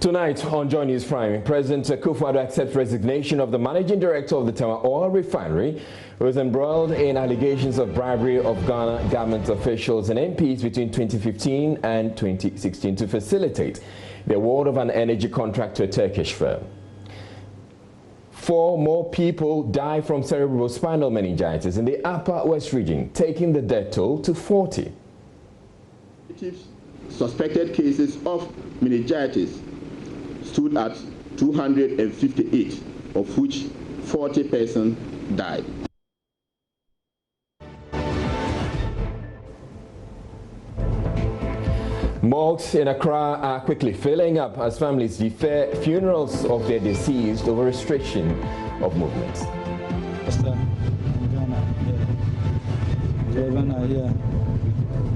Tonight on Joy News Prime, President Akufo-Addo accepts resignation of the managing director of the Tema Oil Refinery, who was embroiled in allegations of bribery of Ghana government officials and MPs between 2015 and 2016 to facilitate the award of an energy contract to a Turkish firm. 4 more people die from cerebrospinal meningitis in the Upper West region, taking the death toll to 40. Suspected cases of meningitis stood at 258, of which 40 persons died. Morgues in Accra are quickly filling up as families defer funerals of their deceased over restriction of movement.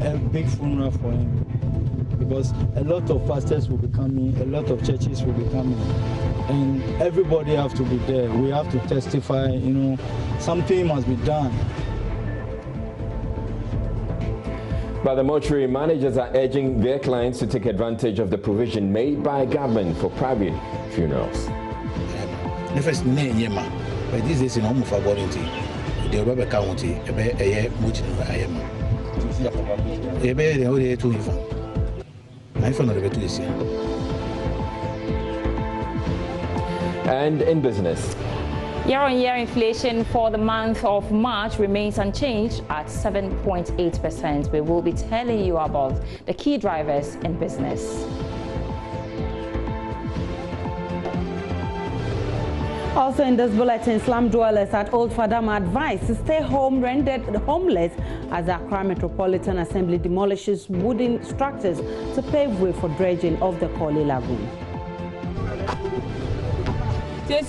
A big funeral for him, because a lot of pastors will be coming, a lot of churches will be coming, and everybody have to be there. We have to testify, you know, something must be done. But the mortuary managers are urging their clients to take advantage of the provision made by government for private funerals. But this is in home for volunteer. The rubber county, a much I am. And in business. Year-on-year inflation for the month of March remains unchanged at 7.8%. We will be telling you about the key drivers in business. Also in this bulletin, slum dwellers at Old Fadam are advised to stay home, rendered homeless as the Accra Metropolitan Assembly demolishes wooden structures to pave way for dredging of the Korle Lagoon. I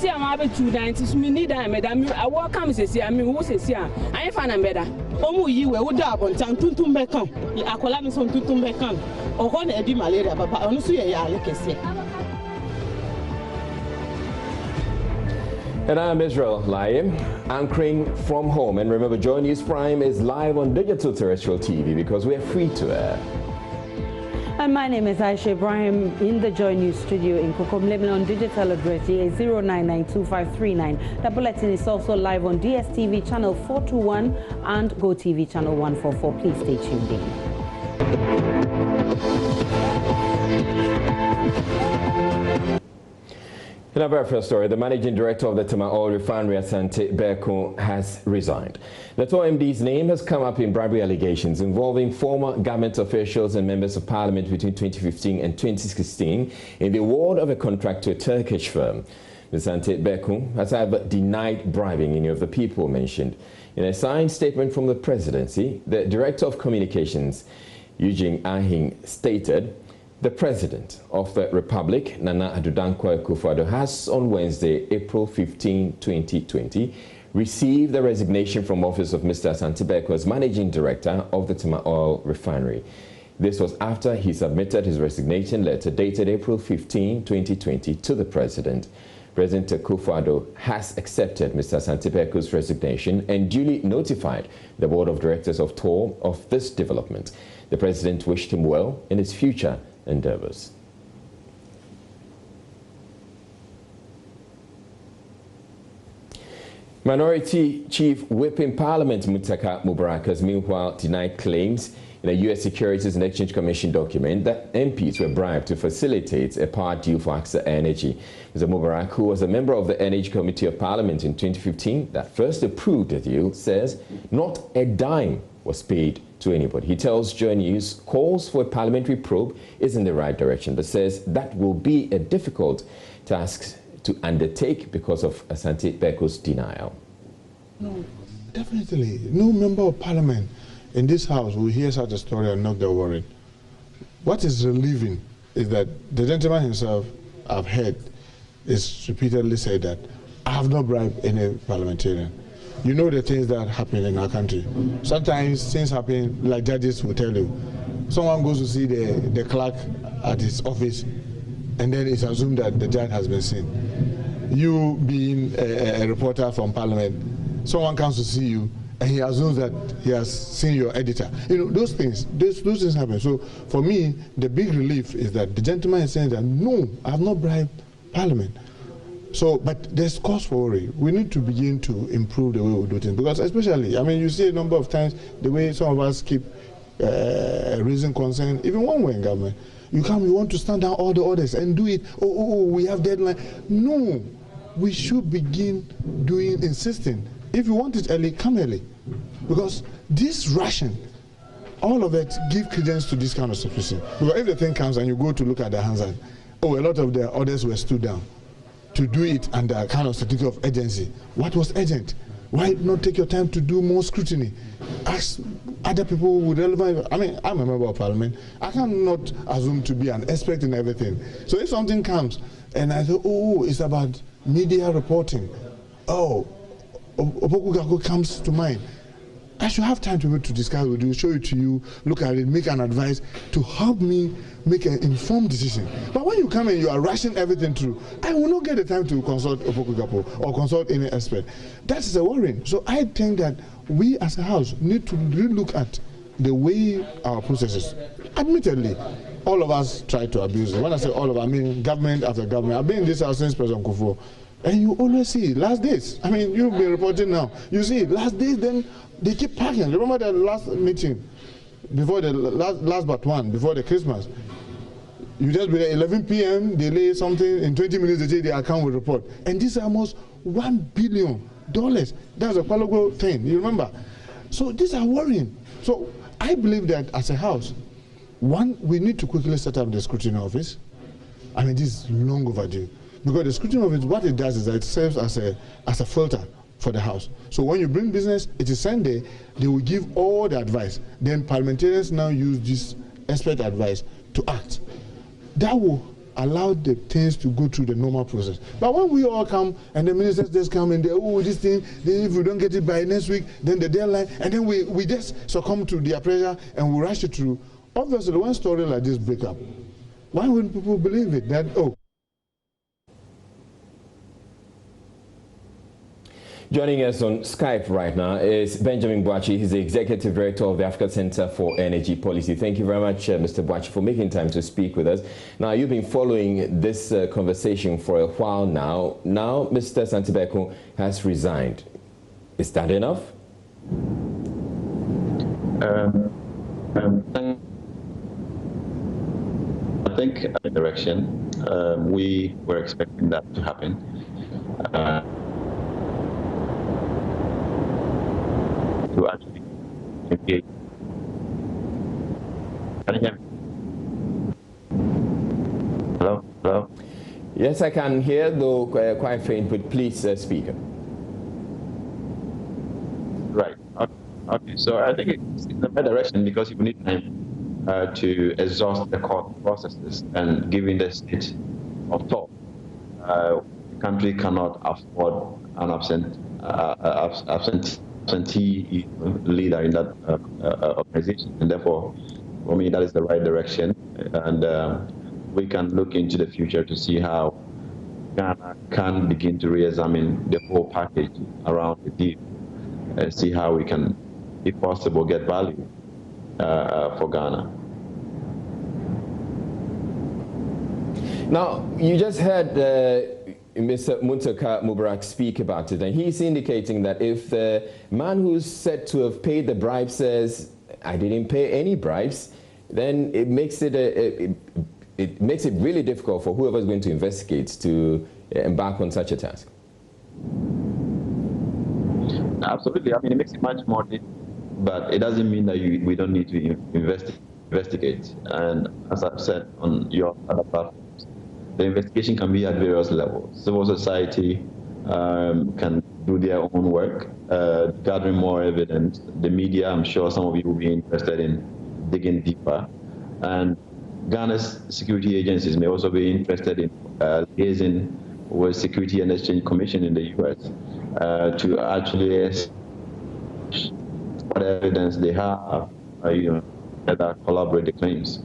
need madam. I welcome Cecilia. I mean, who Cecilia? I find a better. You would have on time to become. I call him some to become. Or one Eddie Malaria, but honestly, I look at say. And I'm Israel Layem, anchoring from home. And remember, Joy News Prime is live on digital terrestrial TV because we are free to air. And my name is Aisha Ibrahim in the Joy News studio in Kokomlemle on digital address GA09925339. The bulletin is also live on DSTV channel 421 and GoTV channel 144. Please stay tuned in. In our very first story, the managing director of the Tema Oil Refinery, Asante Berko, has resigned. The TOMD's name has come up in bribery allegations involving former government officials and members of parliament between 2015 and 2016 in the award of a contract to a Turkish firm. Asante Berko has however denied bribing any of the people mentioned. In a signed statement from the presidency, the director of communications, Eugene Ahin, stated, "The President of the Republic, Nana Addo Dankwa Akufo-Addo, has on Wednesday, April 15, 2020, received the resignation from office of Mr. Asante Berko as Managing Director of the Tema Oil Refinery. This was after he submitted his resignation letter dated April 15, 2020 to the President. President Akufo-Addo has accepted Mr. Asante Berko's resignation and duly notified the Board of Directors of TOR of this development. The President wished him well in his future endeavors." Minority Chief Whip in Parliament Muttaka Mubarak has meanwhile denied claims in a U.S. Securities and Exchange Commission document that MPs were bribed to facilitate a power deal for AXA Energy. Mr. Mubarak, who was a member of the Energy Committee of Parliament in 2015 that first approved the deal, says not a dime was paid to anybody. He tells Joy News calls for a parliamentary probe is in the right direction, but says that will be a difficult task to undertake because of Asante Berko's denial. No, definitely. No member of parliament in this house will hear such a story and not get worried. What is relieving is that the gentleman himself, I've heard, is repeatedly said that I have not bribed any parliamentarian. You know the things that happen in our country. Sometimes things happen, like judges will tell you. Someone goes to see the clerk at his office, and then it's assumed that the judge has been seen. You being a reporter from Parliament, someone comes to see you, and he assumes that he has seen your editor. Those things happen. So for me, the big relief is that the gentleman is saying that, no, I have not bribed Parliament. So, but there's cause for worry. We need to begin to improve the way we do things, because especially, you see a number of times the way some of us keep raising concern, even when we're in government. You want to stand down all the orders and do it. Oh, we have deadline. No, we should begin insisting. If you want it early, come early. Because this rushing, all of it give credence to this kind of suppression. Because if the thing comes and you go to look at the Hansard, a lot of the orders were stood down to do it under a kind of certificate of urgency. What was urgent? Why not take your time to do more scrutiny? Ask other people with relevant. I'm a member of Parliament. I cannot assume to be an expert in everything. So if something comes and I say, it's about media reporting, Opoku Garko comes to mind, I should have time to be able to discuss with you, show it to you, look at it, make an advice to help me make an informed decision. But when you come and you are rushing everything through, I will not get the time to consult Opoku Garko or consult any expert. That is a worry. So I think that we as a house need to really look at the way our processes. Admittedly, all of us try to abuse it. When I say all of us, I mean government after government. I've been in this house since President Kufuor, and you always see last days. You've been reporting now. You see last days, then they keep packing. Remember the last meeting, before the last but one, before the Christmas. You just be there 11 p.m., they lay something, in 20 minutes they say the account will report. And this is almost $1 billion. That's a Kwalogo thing, you remember? So these are worrying. So I believe that as a house, one, we need to quickly set up the scrutiny office. This is long overdue. Because the scrutiny office, what it does is that it serves as a filter for the house. So when you bring business, it is sent there, they will give all the advice. Then parliamentarians now use this expert advice to act. That will allow the things to go through the normal process. But when we all come and the ministers just come and they, this thing, if we don't get it by next week, then the deadline, and then we just succumb to their pressure and we rush it through. Obviously, when story like this break up, why wouldn't people believe it? That, Joining us on Skype right now is Benjamin Boakye. He's the Executive Director of the Africa Center for Energy Policy. Thank you very much, Mr. Boakye, for making time to speak with us. Now, you've been following this conversation for a while now. Now, Mr. Asante Beko has resigned. Is that enough? I think in direction. We were expecting that to happen. To actually engage. Can you hear me? Hello? Yes, I can hear, though quite faint, but please speak. Right. Okay. So I think it's in the right direction because you need time to exhaust the court processes, and given the state of thought, the country cannot afford an absentee leader in that organization, and therefore, for me, that is the right direction, and we can look into the future to see how Ghana can begin to re-examine the whole package around the deal, and see how we can, if possible, get value for Ghana. Now, you just heard Mr. Muntaka Mubarak speak about it, and he's indicating that if the man who's said to have paid the bribe says, I didn't pay any bribes, then it makes it really difficult for whoever is going to investigate to embark on such a task. Absolutely. It makes it much more difficult, but it doesn't mean that we don't need to investigate. And as I've said on your other platforms, the investigation can be at various levels. Civil society can do their own work, gathering more evidence. The media, I'm sure some of you will be interested in digging deeper. And Ghana's security agencies may also be interested in liaising with Security and Exchange Commission in the U.S. To actually what evidence they have, that collaborate the claims.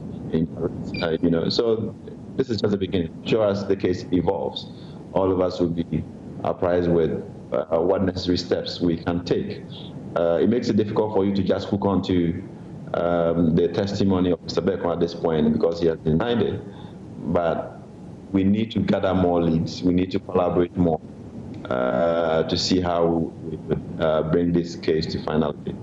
So this is just the beginning. Sure, as the case evolves, all of us will be apprised with what necessary steps we can take it makes it difficult for you to just hook on to the testimony of Mr. Beko at this point because he has denied it. But we need to gather more leads. We need to collaborate more to see how we could bring this case to finality.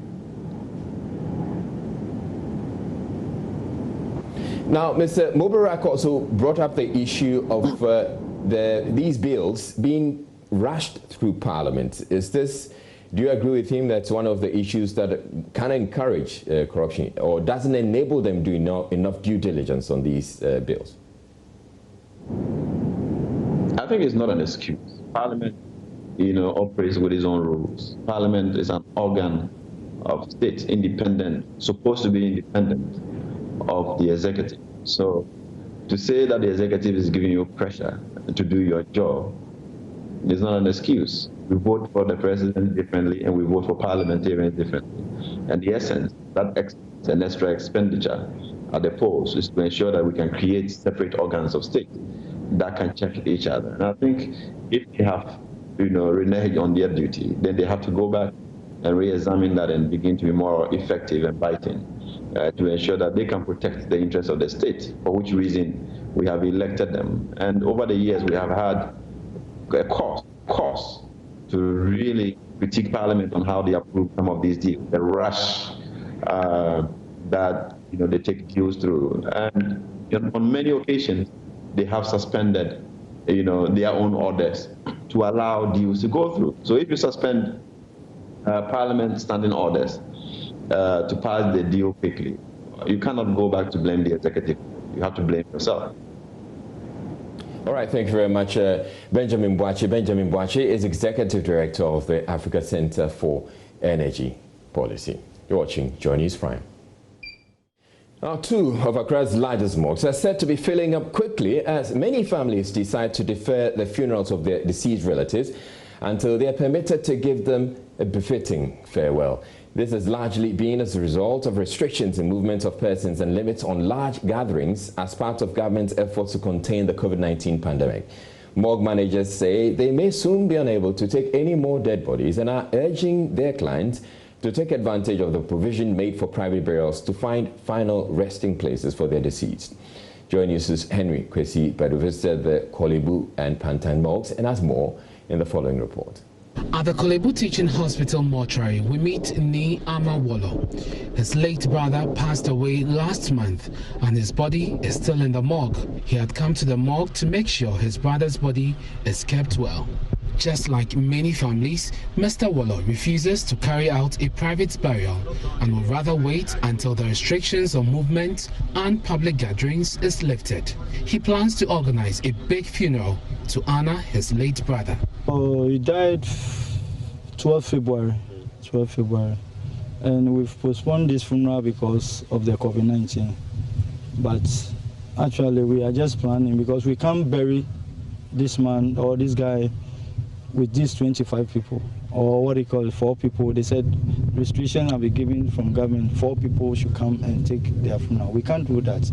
Now, Mr. Mubarak also brought up the issue of these bills being rushed through Parliament. Do you agree with him that's one of the issues that can encourage corruption or doesn't enable them to do enough due diligence on these bills? I think it's not an excuse. Parliament, operates with its own rules. Parliament is an organ of state, independent, supposed to be independent of the executive. So to say that the executive is giving you pressure to do your job is not an excuse. We vote for the president differently and we vote for parliamentarians differently. And the essence, that an extra expenditure at the polls is to ensure that we can create separate organs of state that can check each other. And I think if they have, reneged on their duty, then they have to go back and re-examine that and begin to be more effective and biting to ensure that they can protect the interests of the state, for which reason we have elected them. And over the years, we have had a course to really critique Parliament on how they approve some of these deals, the rush that they take deals through. And on many occasions, they have suspended their own orders to allow deals to go through. So if you suspend Parliament standing orders to pass the deal quickly, you cannot go back to blame the executive. You have to blame yourself. All right, thank you very much, Benjamin Boakye. Benjamin Boakye is Executive Director of the Africa Center for Energy Policy. You're watching Joy News Prime. Now, two of Accra's largest mosques are said to be filling up quickly as many families decide to defer the funerals of their deceased relatives until they are permitted to give them a befitting farewell. This has largely been as a result of restrictions in movement of persons and limits on large gatherings as part of government's efforts to contain the COVID-19 pandemic. Morgue managers say they may soon be unable to take any more dead bodies and are urging their clients to take advantage of the provision made for private burials to find final resting places for their deceased. Joy News' Henry Kwesi Badu visited the Korle Bu and Pantan morgues and has more in the following report. At the Korle Bu Teaching Hospital mortuary, we meet Ni Amawolo. His late brother passed away last month and his body is still in the morgue. He had come to the morgue to make sure his brother's body is kept well. Just like many families, Mr. Wolo refuses to carry out a private burial and will rather wait until the restrictions on movement and public gatherings is lifted. He plans to organize a big funeral to honor his late brother. Oh, he died 12 February, and we've postponed this funeral because of the COVID-19. But actually, we are just planning because we can't bury this man or this guy with these 25 people, or what they call 4 people. They said restrictions have been given from government. 4 people should come and take their funeral. We can't do that.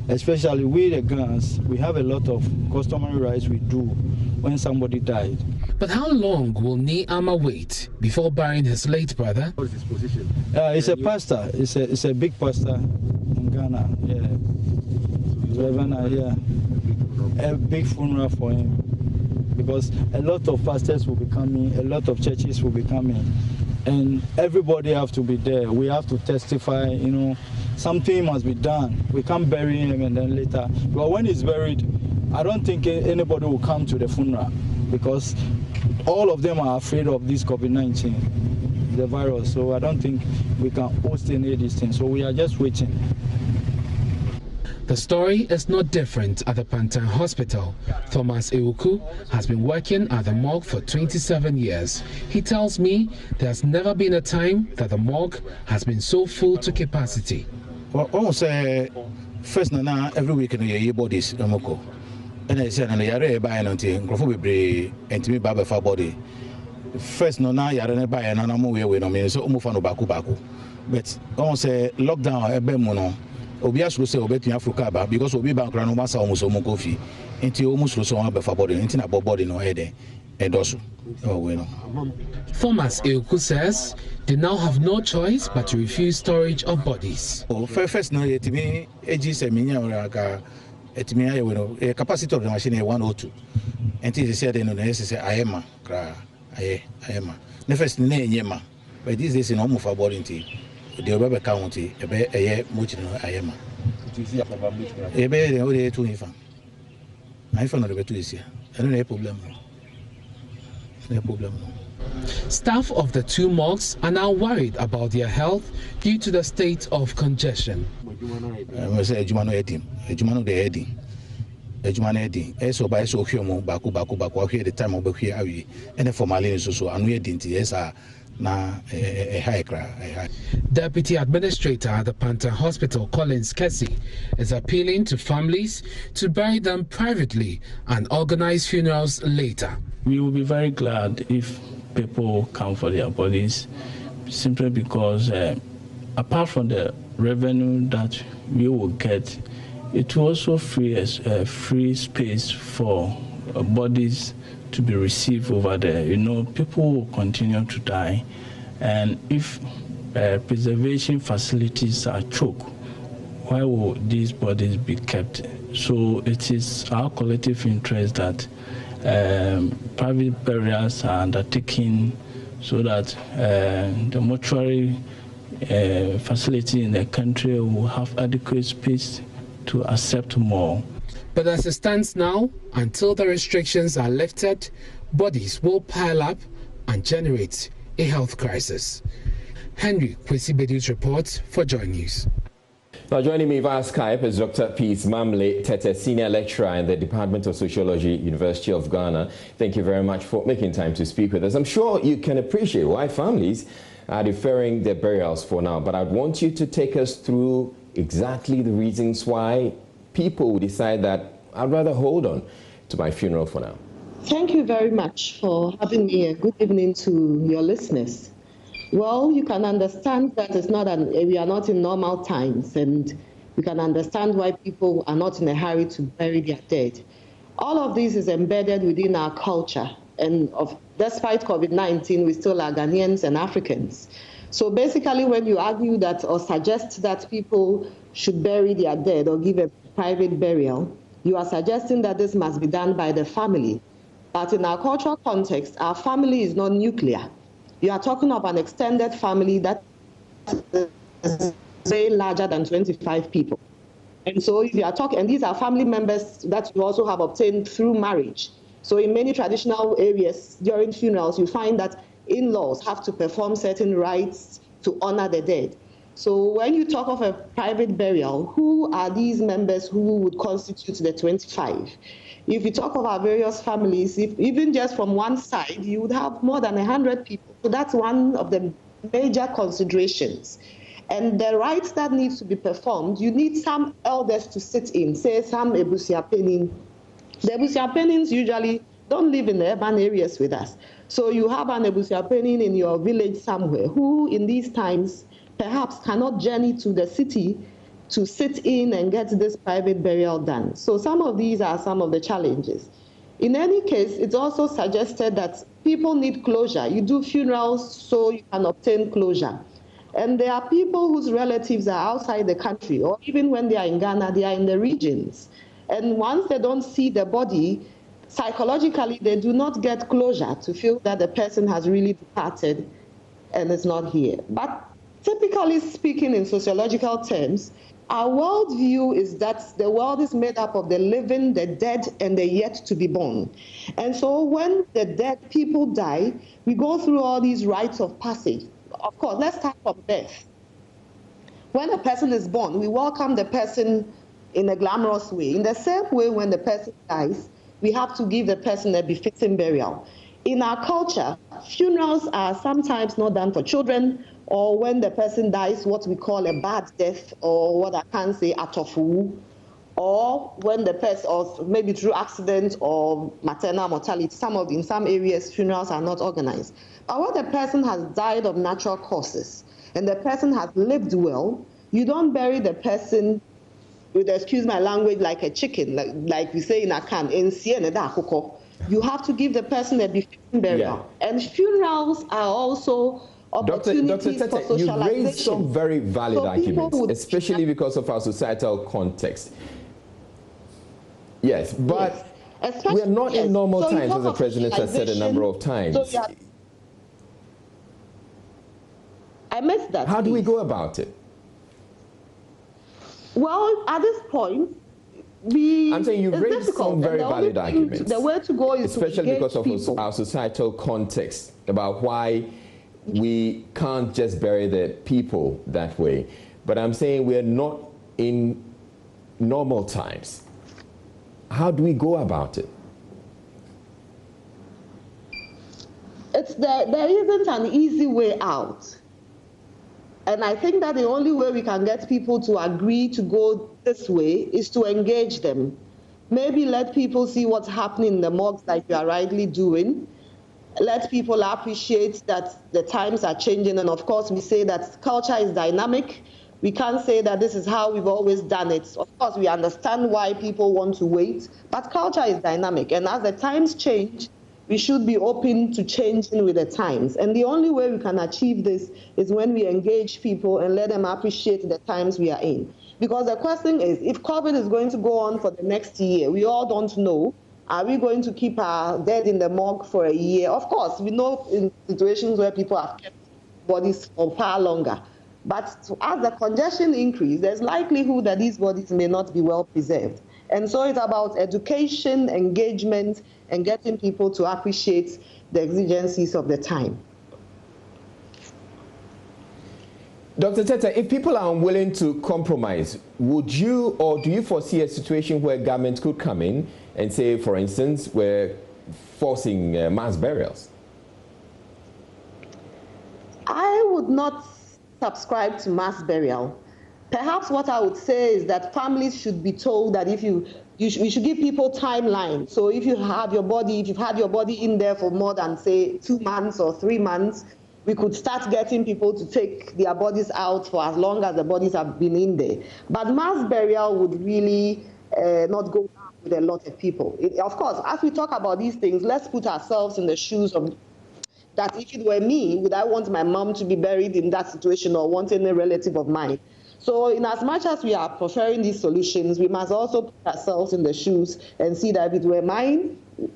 Especially we the Ghanaians, we have a lot of customary rites we do when somebody died. But how long will Ni Ama wait before burying his late brother? What is his position? He's a pastor. It's a big pastor in Ghana. Yeah. A big funeral for him. Because a lot of pastors will be coming, a lot of churches will be coming, and everybody have to be there. We have to testify, something must be done. We can't bury him and then later. But when he's buried, I don't think anybody will come to the funeral because all of them are afraid of this COVID-19, the virus. So I don't think we can host any of these things. So we are just waiting. The story is not different at the Pantan Hospital. Thomas Ewuku has been working at the morgue for 27 years. He tells me there's never been a time that the morgue has been so full to capacity. Well, almost first now every week in your bodies, Namoko. And I said, and the area by an anti-Grofobri and to me Baba body. First no now you're by an animal way, so Umufano Baku. But almost lockdown a bemono. Obia should say obey Africa because we bank run massa almost coffee. Into almost so on before body, into a body no head. also. Oh, we know. Thomas Euku says they now have no choice but to refuse storage of bodies. Oh, first, no, it me, a capacity of the machine is 102. And it is said, I am I am. The first name, but this is in almost for boarding tea. The Robert County, a year much I am. A bear, the only 2 infant. I found the 2 is here. I don't have a problem. No problem. Staff of the 2 mosques are now worried about their health due to the state of congestion. I say, Jumano Edim, Jumano the Eddie. Ejumane Eddie, so by so human, Baku, here the time of here, and for Malin so, and we didn't, yes, na a high cry. Deputy Administrator at the Panta Hospital, Collins Kessie, is appealing to families to bury them privately and organize funerals later. We will be very glad if people come for their bodies, simply because apart from the revenue that we will get, it will also free space for bodies to be received over there. You know, people will continue to die, and if preservation facilities are choked, why will these bodies be kept? So it is our collective interest that private burials are undertaken so that the mortuary facility in the country will have adequate space to accept more. But as it stands now, until the restrictions are lifted, bodies will pile up and generate a health crisis. Henry Kwesi-Bedu's report for Joy News. Now joining me via Skype is Dr. Peace Mamle Tete, Senior Lecturer in the Department of Sociology, University of Ghana. Thank you very much for making time to speak with us. I'm sure you can appreciate why families are deferring their burials for now, but I'd want you to take us through exactly the reasons why people decide that I'd rather hold on to my funeral for now. Thank you very much for having me. Good evening to your listeners. Well, you can understand that we are not in normal times, and you can understand why people are not in a hurry to bury their dead. All of this is embedded within our culture, and despite COVID-19, we still are Ghanaians and Africans. So basically, when you argue that or suggest that people should bury their dead or give a private burial, you are suggesting that this must be done by the family. But in our cultural context, our family is not nuclear. You are talking of an extended family that is way larger than 25 people. And so if you are talking, and these are family members that you also have obtained through marriage. So in many traditional areas during funerals, you find that in-laws have to perform certain rites to honor the dead. So when you talk of a private burial, who are these members who would constitute the 25? If you talk of our various families, even just from one side, you would have more than 100 people. So that's one of the major considerations. And the rites that needs to be performed, you need some elders to sit in, say some Ebusiapenin. The Ebusiapenins usually don't live in the urban areas with us. So you have an Ebusiapenin in your village somewhere who in these times perhaps cannot journey to the city to sit in and get this private burial done. So some of these are some of the challenges. In any case, it's also suggested that people need closure. You do funerals so you can obtain closure. And there are people whose relatives are outside the country, or even when they are in Ghana, they are in the regions. And once they don't see the body, psychologically, they do not get closure to feel that the person has really departed and is not here. But typically speaking in sociological terms, our worldview is that the world is made up of the living, the dead, and the yet to be born. And so when the dead people die, we go through all these rites of passage. Of course, let's start from birth. When a person is born, we welcome the person in a glamorous way. In the same way, when the person dies, we have to give the person a befitting burial. In our culture, funerals are sometimes not done for children, or when the person dies, what we call a bad death, or what I can say, atofu, or when the person, or maybe through accident or maternal mortality. In some areas, funerals are not organized. But when the person has died of natural causes and the person has lived well, you don't bury the person with, excuse my language, like a chicken, like we say in Akan, you have to give the person a befitting burial. Yeah. And funerals are also opportunities Dr. for socialization. You raised some very valid arguments, especially because of our societal context. Yes, but we are not in normal times, as the president has said a number of times. So I missed that. How do we go about it? Well, at this point, I'm saying you raised some very valid arguments. The way to go is especially because of our societal context about why we can't just bury the people that way. But I'm saying we're not in normal times. How do we go about it? There isn't an easy way out. And I think that the only way we can get people to agree to go this way is to engage them. Maybe let people see what's happening in the morgues like you are rightly doing. Let people appreciate that the times are changing. And of course, we say that culture is dynamic. We can't say that this is how we've always done it. Of course, we understand why people want to wait, but culture is dynamic. And as the times change, we should be open to changing with the times. And the only way we can achieve this is when we engage people and let them appreciate the times we are in. Because the question is, if COVID is going to go on for the next year, we all don't know. Are we going to keep our dead in the morgue for a year? Of course, we know in situations where people have kept bodies for far longer. But as the congestion increases, there's likelihood that these bodies may not be well preserved. And so it's about education, engagement, and getting people to appreciate the exigencies of the time. Dr. Tetteh, if people are unwilling to compromise, would you or do you foresee a situation where government could come in and say, for instance, we're forcing mass burials? I would not subscribe to mass burial. Perhaps what I would say is that families should be told that we should give people timeline. So if you've had your body in there for more than, say, 2 months or 3 months, we could start getting people to take their bodies out for as long as the bodies have been in there. But mass burial would really not go down with a lot of people. Of course, as we talk about these things, let's put ourselves in the shoes of that. If it were me, would I want my mom to be buried in that situation or want any relative of mine? So in as much as we are preferring these solutions, we must also put ourselves in the shoes and see that if it were my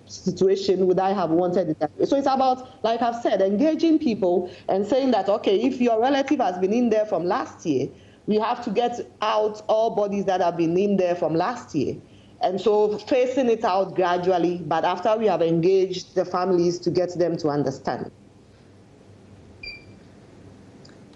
situation, would I have wanted it that way? So it's about, like I've said, engaging people and saying that, okay, if your relative has been in there from last year, we have to get out all bodies that have been in there from last year. And so phasing it out gradually, but after we have engaged the families to get them to understand.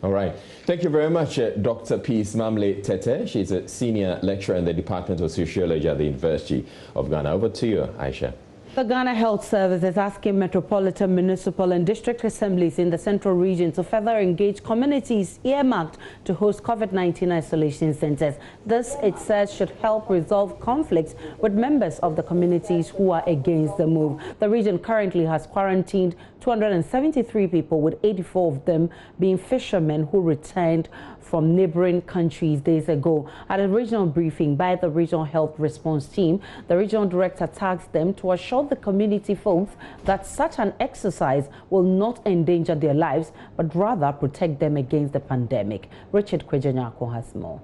All right. Thank you very much, Dr. Peace Mamle Tetteh. She's a senior lecturer in the Department of Sociology at the University of Ghana. Over to you, Aisha. The Ghana Health Service is asking metropolitan, municipal and district assemblies in the central region to further engage communities earmarked to host COVID-19 isolation centers. This, it says, should help resolve conflicts with members of the communities who are against the move. The region currently has quarantined 273 people, with 84 of them being fishermen who returned from neighboring countries days ago. At a regional briefing by the Regional Health Response Team, the regional director tasked them to assure the community folks that such an exercise will not endanger their lives, but rather protect them against the pandemic. Richard Kwejanyako has more.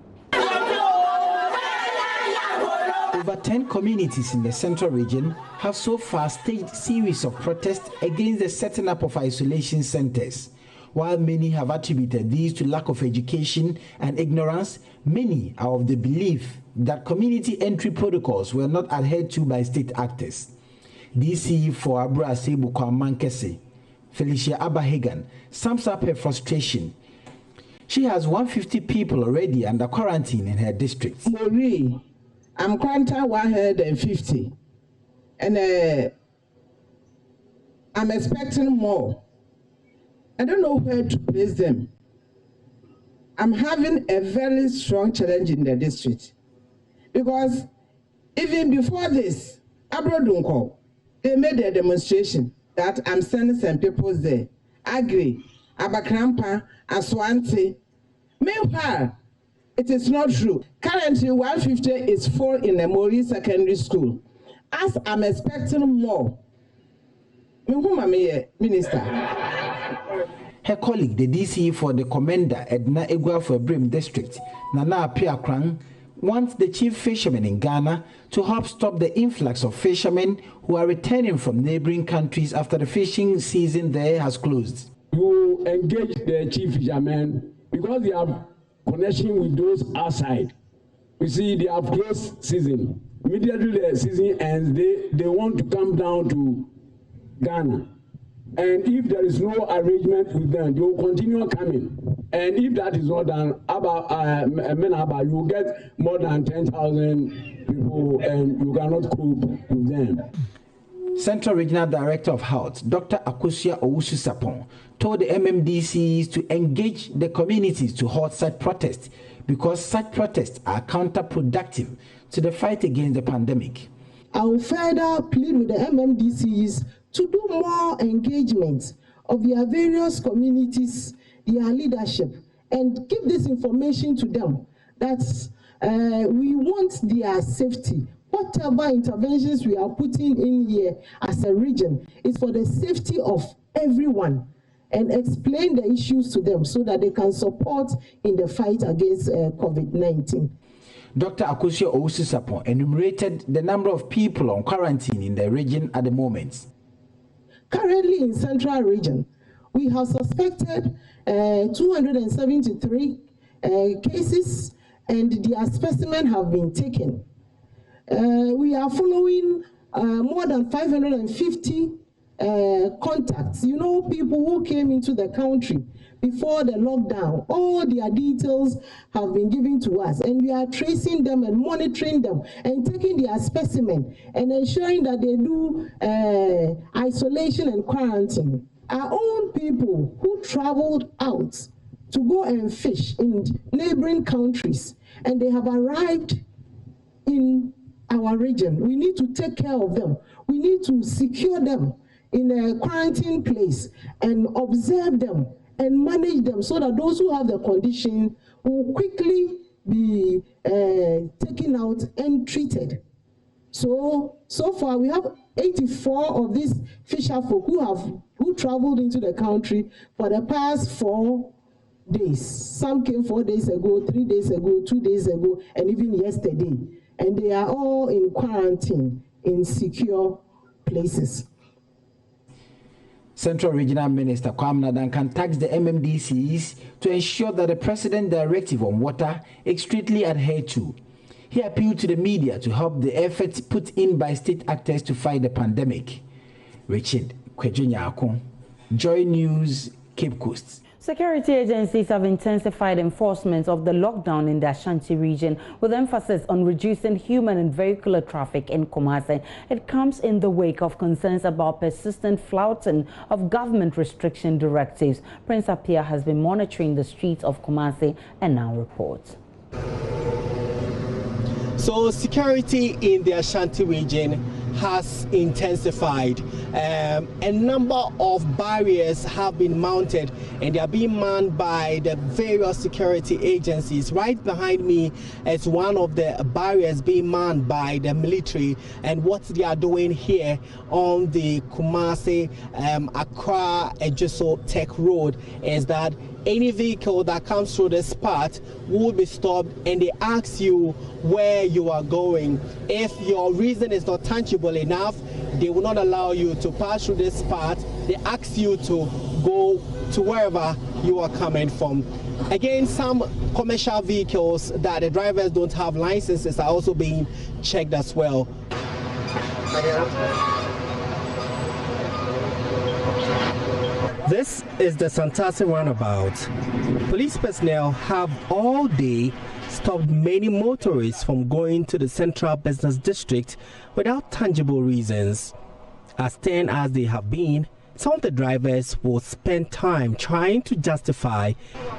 Over 10 communities in the central region have so far staged a series of protests against the setting up of isolation centers. While many have attributed these to lack of education and ignorance, many are of the belief that community entry protocols were not adhered to by state actors. DC for Abra Asebu Kwamankese, Felicia Abahagan, sums up her frustration. She has 150 people already under quarantine in her district. Marie, I'm quarantined 150, and I'm expecting more. I don't know where to place them. I'm having a very strong challenge in the district because even before this, Abrodunko, they made a demonstration that I'm sending some people there. Agri, Abakrampa, Aswanti. Meanwhile, it is not true. Currently, 150 is full in the Mori Secondary School. As I'm expecting more, Minister. Her colleague, the DC for the commander Edna Egua for Brim District, Nana Apiakrang, wants the chief fisherman in Ghana to help stop the influx of fishermen who are returning from neighboring countries after the fishing season there has closed. You engage the chief fishermen because they have connection with those outside. You see, they have closed season. Immediately the season ends, they want to come down to Ghana. And if there is no arrangement with them, they will continue coming. And if that is not done, you will get more than 10,000 people and you cannot cope with them. Central Regional Director of Health, Dr. Akosua Owusu-Sapon, told the MMDCs to engage the communities to halt such protests because such protests are counterproductive to the fight against the pandemic. I will further plead with the MMDCs to do more engagement of their various communities, their leadership, and give this information to them that we want their safety. Whatever interventions we are putting in here as a region is for the safety of everyone, and explain the issues to them so that they can support in the fight against COVID-19. Dr. Akosua Owusu-Sapon enumerated the number of people on quarantine in the region at the moment. Currently in Central Region, we have suspected 273 cases and their specimens have been taken. We are following more than 550 contacts. You know, people who came into the country before the lockdown, all their details have been given to us, and we are tracing them and monitoring them and taking their specimen and ensuring that they do isolation and quarantine. Our own people who traveled out to go and fish in neighboring countries, and they have arrived in our region. We need to take care of them. We need to secure them in a quarantine place and observe them and manage them so that those who have the condition will quickly be taken out and treated. So far we have 84 of these fisher folk who traveled into the country for the past 4 days. Some came 4 days ago, 3 days ago, 2 days ago, and even yesterday. And they are all in quarantine in secure places. Central Regional Minister Kwame Duncan tasked the MMDCs to ensure that the President Directive on Water is strictly adhered to. He appealed to the media to help the efforts put in by state actors to fight the pandemic. Richard Kwejunyako, Joy News, Cape Coast. Security agencies have intensified enforcement of the lockdown in the Ashanti region with emphasis on reducing human and vehicular traffic in Kumasi. It comes in the wake of concerns about persistent flouting of government restriction directives. Prince Appiah has been monitoring the streets of Kumasi and now reports. So security in the Ashanti region has intensified. A number of barriers have been mounted and they are being manned by the various security agencies. Right behind me is one of the barriers being manned by the military, and what they are doing here on the Kumasi Accra Ejiso Tech Road is that any vehicle that comes through this part will be stopped and they ask you where you are going. If your reason is not tangible enough, they will not allow you to pass through this part. They ask you to go to wherever you are coming from. Again, some commercial vehicles that the drivers don't have licenses are also being checked as well. This is the Santasi roundabout. Police personnel have all day stopped many motorists from going to the Central Business District without tangible reasons. As stern as they have been, some of the drivers will spend time trying to justify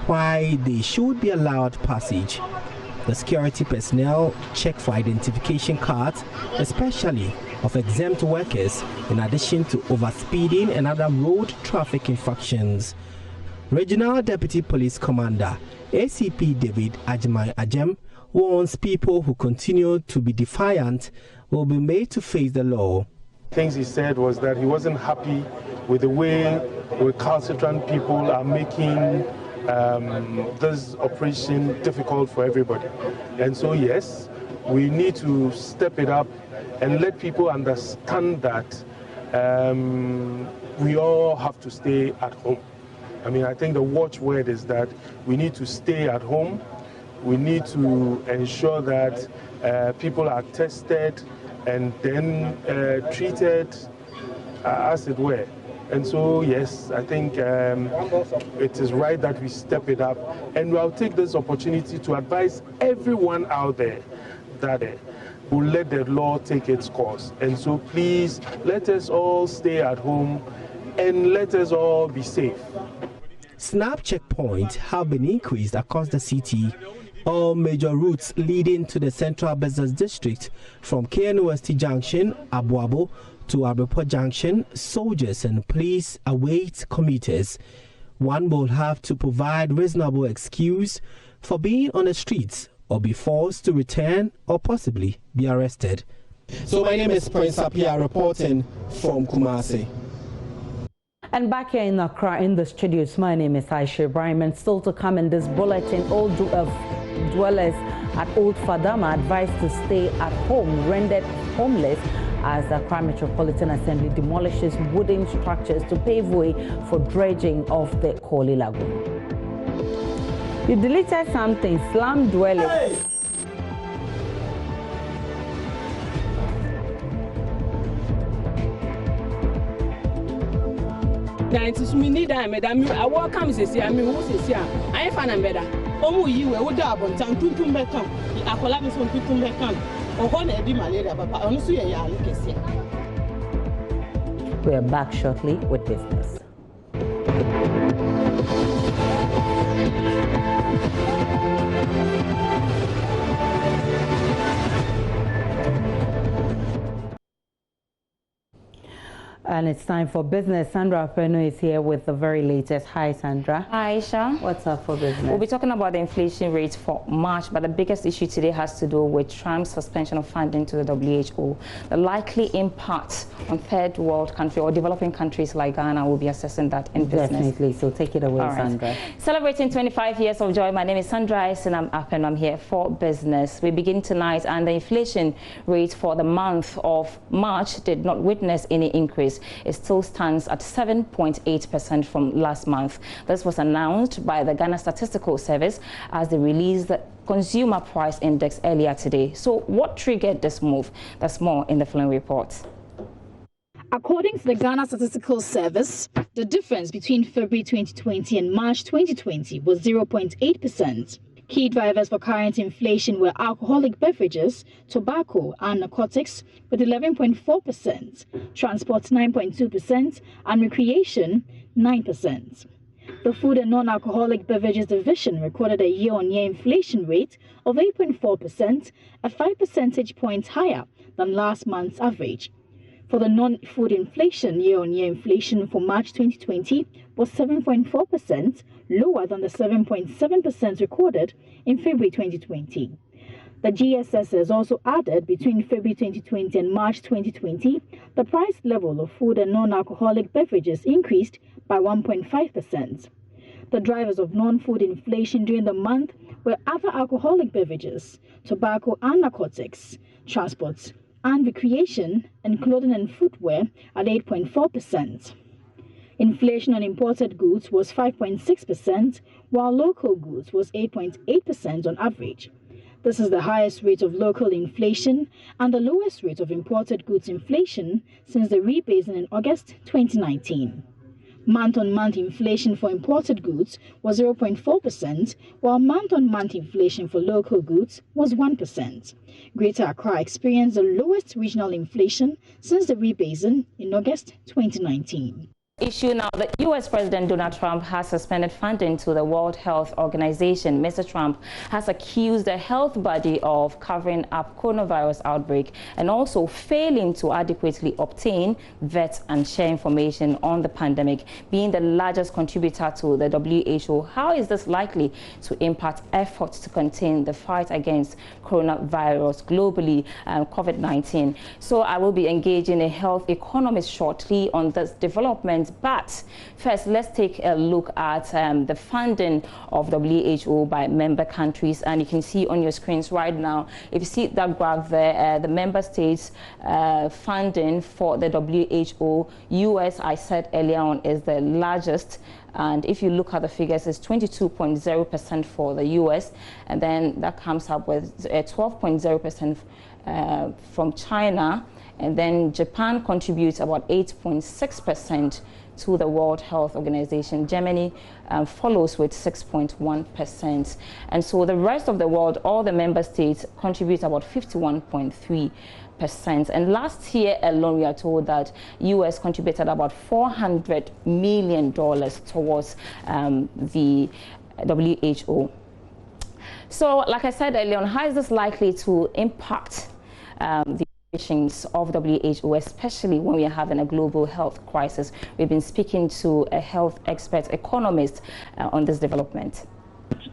why they should be allowed passage. The security personnel check for identification cards, especially of exempt workers, in addition to overspeeding and other road traffic infractions. Regional Deputy Police Commander ACP David Ajimai Ajem warns people who continue to be defiant will be made to face the law. Things he said was that he wasn't happy with the way recalcitrant people are making this operation difficult for everybody. And so, yes, we need to step it up and let people understand that we all have to stay at home. I mean, I think the watchword is that we need to stay at home. We need to ensure that people are tested and then treated as it were. And so, yes, I think it is right that we step it up. And I'll take this opportunity to advise everyone out there that will let the law take its course. And so please, let us all stay at home and let us all be safe. Snap checkpoints have been increased across the city. All major routes leading to the Central Business District from KNUST Junction, Abuabo, to Abepo Junction, soldiers and police await commuters. One will have to provide reasonable excuse for being on the streets or be forced to return or possibly be arrested. So my name is Prince Apia reporting from Kumasi. And back here in Accra in the studios, my name is Aisha Ibrahim, and still to come in this bulletin, all dwellers at Old Fadama advised to stay at home, rendered homeless as the Accra Metropolitan Assembly demolishes wooden structures to pave way for dredging of the Korle Lagoon. You deleted something, slum dwellers. Hey! Me need madam. I walk come say I mean who say I fan and better. Omu yi we would up on town tutum become. I call me some tutum become. Or one be malaria, papa. Honestly, I look at see. We are back shortly with business. And it's time for business. Sandra Apeno is here with the very latest. Hi, Sandra. Hi, Aisha. What's up for business? We'll be talking about the inflation rate for March, but the biggest issue today has to do with Trump's suspension of funding to the WHO. The likely impact on third world country or developing countries like Ghana will be assessing that in business. Definitely. So take it away, Sandra. Celebrating 25 years of joy. My name is Sandra Isenam Apeno. I'm here for business. We begin tonight, and the inflation rate for the month of March did not witness any increase. It still stands at 7.8% from last month. This was announced by the Ghana Statistical Service as they released the Consumer Price Index earlier today. So what triggered this move? That's more in the following report. According to the Ghana Statistical Service, the difference between February 2020 and March 2020 was 0.8%. Key drivers for current inflation were alcoholic beverages, tobacco and narcotics with 11.4%, transport 9.2% and recreation 9%. The Food and Non-Alcoholic Beverages Division recorded a year-on-year inflation rate of 8.4%, a 5 percentage points higher than last month's average. For the non-food inflation, year-on-year inflation for March 2020 was 7.4%, lower than the 7.7% recorded in February 2020. The GSS has also added between February 2020 and March 2020, the price level of food and non-alcoholic beverages increased by 1.5%. The drivers of non-food inflation during the month were other alcoholic beverages, tobacco and narcotics, transport and recreation, and clothing and footwear at 8.4%. Inflation on imported goods was 5.6%, while local goods was 8.8% on average. This is the highest rate of local inflation and the lowest rate of imported goods inflation since the rebasing in August 2019. Month-on-month inflation for imported goods was 0.4%, while month-on-month inflation for local goods was 1%. Greater Accra experienced the lowest regional inflation since the rebasing in August 2019. issue now, the U.S. President Donald Trump has suspended funding to the World Health Organization. Mr. Trump has accused the health body of covering up coronavirus outbreak and also failing to adequately obtain, vet and share information on the pandemic, being the largest contributor to the WHO. How is this likely to impact efforts to contain the fight against coronavirus globally, COVID-19? So I will be engaging a health economist shortly on this development. But first, let's take a look at the funding of WHO by member countries. And you can see on your screens right now, if you see that graph there, the member states funding for the WHO. US, I said earlier on, is the largest. And if you look at the figures, it's 22.0% for the US. And then that comes up with 12.0% from China. And then Japan contributes about 8.6% to the World Health Organization. Germany follows with 6.1%. And so the rest of the world, all the member states, contribute about 51.3%. And last year alone, we are told that US contributed about $400 million towards the WHO. So, like I said earlier on, how is this likely to impact the of WHO, especially when we are having a global health crisis? We've been speaking to a health expert economist on this development.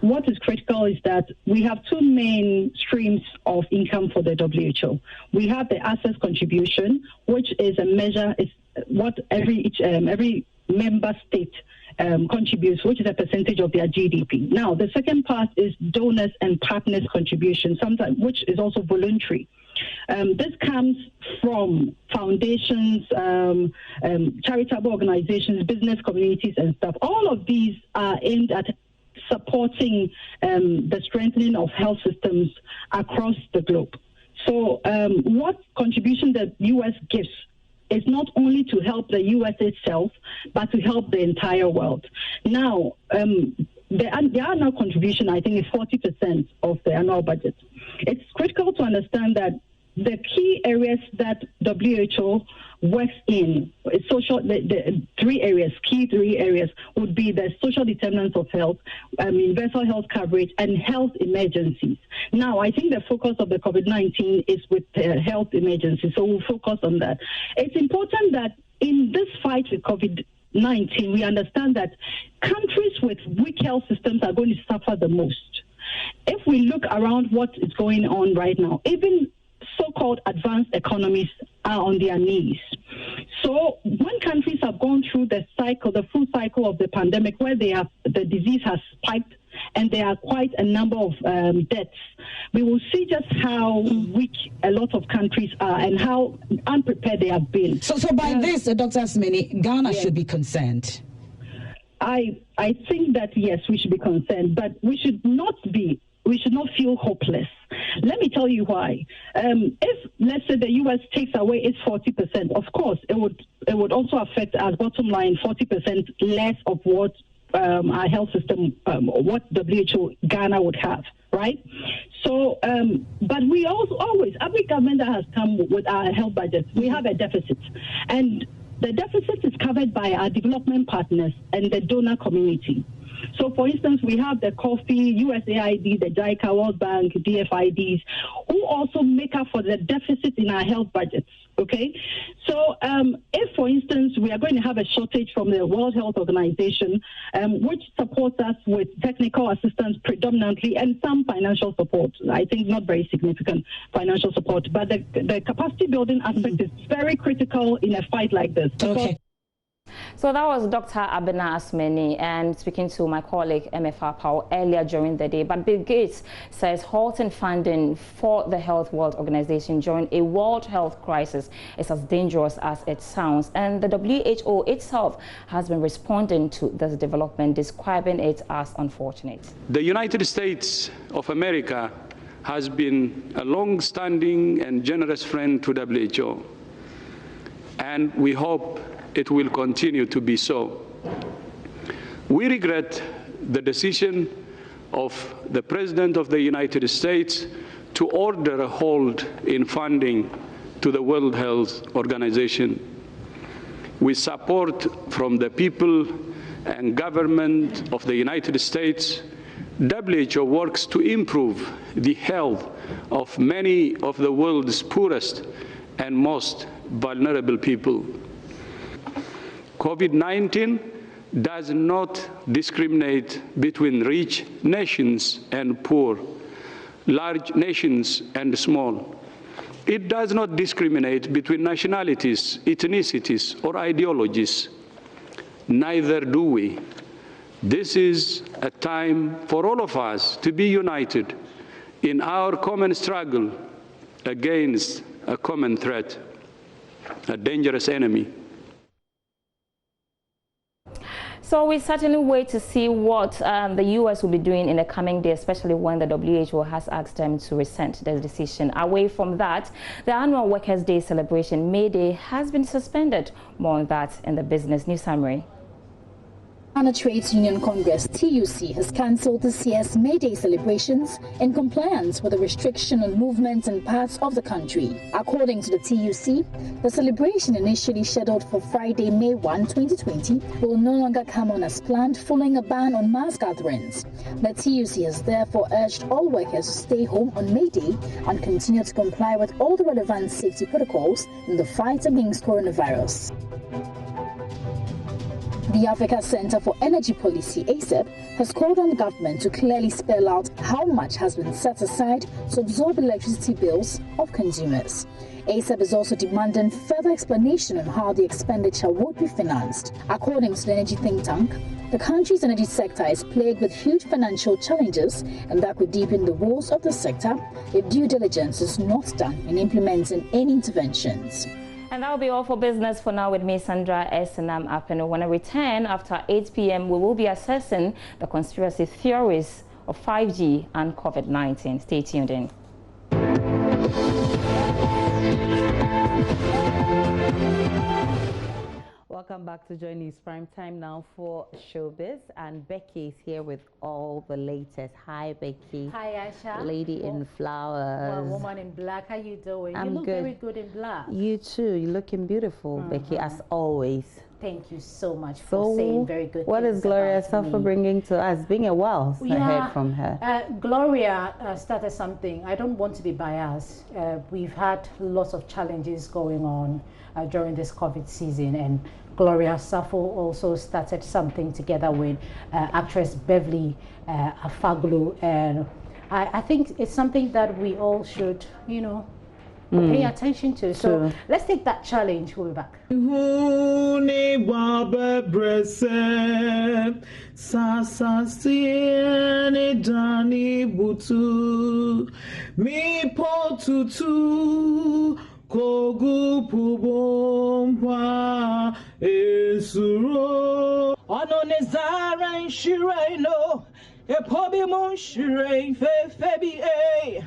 What is critical is that we have two main streams of income for the WHO. We have the access contribution, which is a measure, is what every member state contributes, which is a percentage of their GDP. Now, the second part is donors and partners contribution, sometimes which is also voluntary. This comes from foundations, charitable organizations, business communities and stuff. All of these are aimed at supporting the strengthening of health systems across the globe. So what contribution the U.S. gives is not only to help the U.S. itself, but to help the entire world. Now, the annual contribution, I think, is 40% of the annual budget. It's critical to understand that the key areas that WHO works in, the key three areas would be the social determinants of health, universal health coverage, and health emergencies. Now, I think the focus of the COVID-19 is with health emergencies, so we'll focus on that. It's important that in this fight with COVID-19, we understand that countries with weak health systems are going to suffer the most. If we look around what is going on right now, even so-called advanced economies are on their knees. So when countries have gone through the full cycle of the pandemic, where the disease has spiked and there are quite a number of deaths, we will see just how weak a lot of countries are and how unprepared they have been. So by this, Dr. Asmani, Ghana should be concerned. I think that, yes, we should be concerned, but we should not feel hopeless. Let me tell you why. If, let's say, the U.S. takes away its 40%, of course, it would also affect our bottom line 40% less of what our health system, what WHO Ghana would have, right? So, but we also always, every government that has come with our health budget, we have a deficit. And the deficit is covered by our development partners and the donor community. So, for instance, we have the COFI, USAID, the JICA, World Bank, DFIDs, who also make up for the deficit in our health budgets, okay? So, if, for instance, we are going to have a shortage from the World Health Organization, which supports us with technical assistance predominantly and some financial support, I think not very significant financial support, but the capacity building aspect is very critical in a fight like this. Okay. So that was Dr. Abena Asmani, and speaking to my colleague MFR Powell earlier during the day. But Bill Gates says halting funding for the Health World Organization during a world health crisis is as dangerous as it sounds. And the WHO itself has been responding to this development, describing it as unfortunate. The United States of America has been a long-standing and generous friend to WHO, and we hope it will continue to be so. We regret the decision of the President of the United States to order a halt in funding to the World Health Organization. with support from the people and government of the United States, WHO works to improve the health of many of the world's poorest and most vulnerable people. COVID-19 does not discriminate between rich nations and poor, large nations and small. It does not discriminate between nationalities, ethnicities, or ideologies. Neither do we. This is a time for all of us to be united in our common struggle against a common threat, a dangerous enemy. So we certainly wait to see what the U.S. will be doing in the coming days, especially when the WHO has asked them to rescind their decision. Away from that, the annual Workers' Day celebration, May Day, has been suspended. More on that in the Business News Summary. Ghana Trades Union Congress (TUC) has cancelled this year's May Day celebrations in compliance with the restriction on movement in parts of the country. According to the TUC, the celebration initially scheduled for Friday, May 1, 2020, will no longer come on as planned following a ban on mass gatherings. The TUC has therefore urged all workers to stay home on May Day and continue to comply with all the relevant safety protocols in the fight against coronavirus. The Africa Center for Energy Policy, ACEP, has called on the government to clearly spell out how much has been set aside to absorb electricity bills of consumers. ACEP is also demanding further explanation on how the expenditure would be financed. According to the energy think tank, the country's energy sector is plagued with huge financial challenges, and that could deepen the woes of the sector if due diligence is not done in implementing any interventions. And that will be all for business for now with me, Sandra S. and I'm Apeno. When I return after 8 p.m., we will be assessing the conspiracy theories of 5G and COVID-19. Stay tuned in. Welcome back to Joy News Prime Time now for Showbiz, and Becky is here with all the latest. Hi, Becky. Hi, Aisha. Lady in flowers. Well, woman in black. How you doing? I'm you look good. very good in black. You too. You're looking beautiful, Becky, as always. Thank you so much for saying very good what things is Gloria Safa bringing to us? Being a while I heard from her. Gloria started something. I don't want to be biased. We've had lots of challenges going on during this COVID season, and Gloria Safa also started something together with actress Beverly Afaglu, and I think it's something that we all should, you know, pay attention to. So let's take that challenge. We'll be back. Kogu pubompa esuro ono nezara nshireno epobi mon shire febi e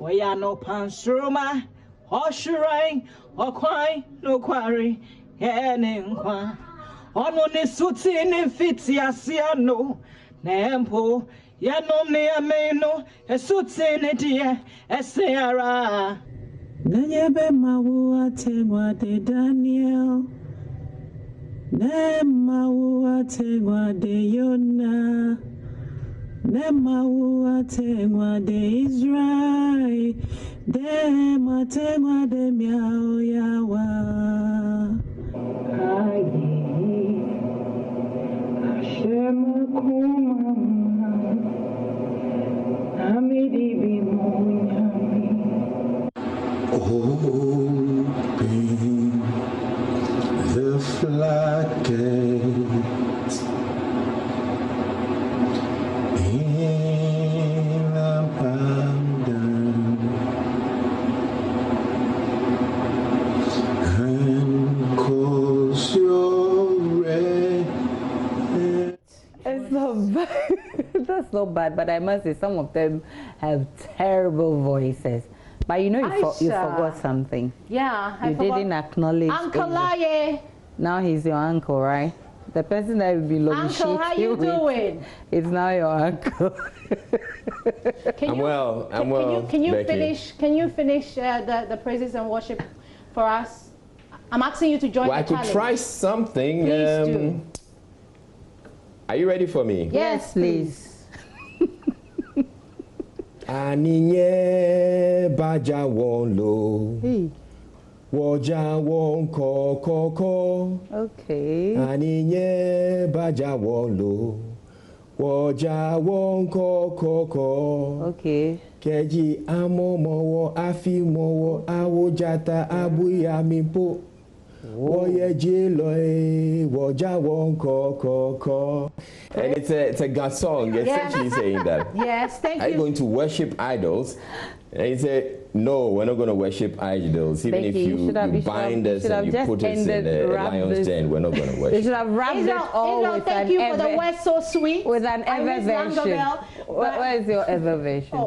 oya no pansroma oshirai okwai no kwari ene nkwa ono ne suti ne fiti asiano nempo yanom ne ameno esuti ne die eseara Nanyebe mawu ategwa de Daniel, ne mawu ategwa de Yona, ne mawu ategwa de Israel, de mategwa de miao yawa. Ayi, Hashem kumama, amidi bimunyami. Open the floodgates in abundance and cause your rain. It's not bad. That's not bad, but I must say some of them have terrible voices. But you know, you forgot something. Yeah, you didn't acknowledge Uncle Laye. Now he's your uncle, right? The person that will be looking Uncle, how you doing? It's now your uncle. I'm well, Can you Becky. finish? Can you finish the praises and worship for us? I'm asking you to join well, the challenge. I could try something. Please do. Are you ready for me? Yes, please. Aninye baja wonlo. Woja won ko. Okay. Aninye baja wonlo. Woja won ko. Okay. Keji amo mowo afi mowo awojata abuya mipo. Woye jilo woja won ko. And it's a God song essentially saying that. Yes, thank you. Are you going to worship idols? And he said, no, we're not going to worship idols. Even Becky, if you bind us and you put us in the lion's den, we're not going to worship. You should have wrapped it all with thank you for the word so sweet. With an ever version. Where is your ever version?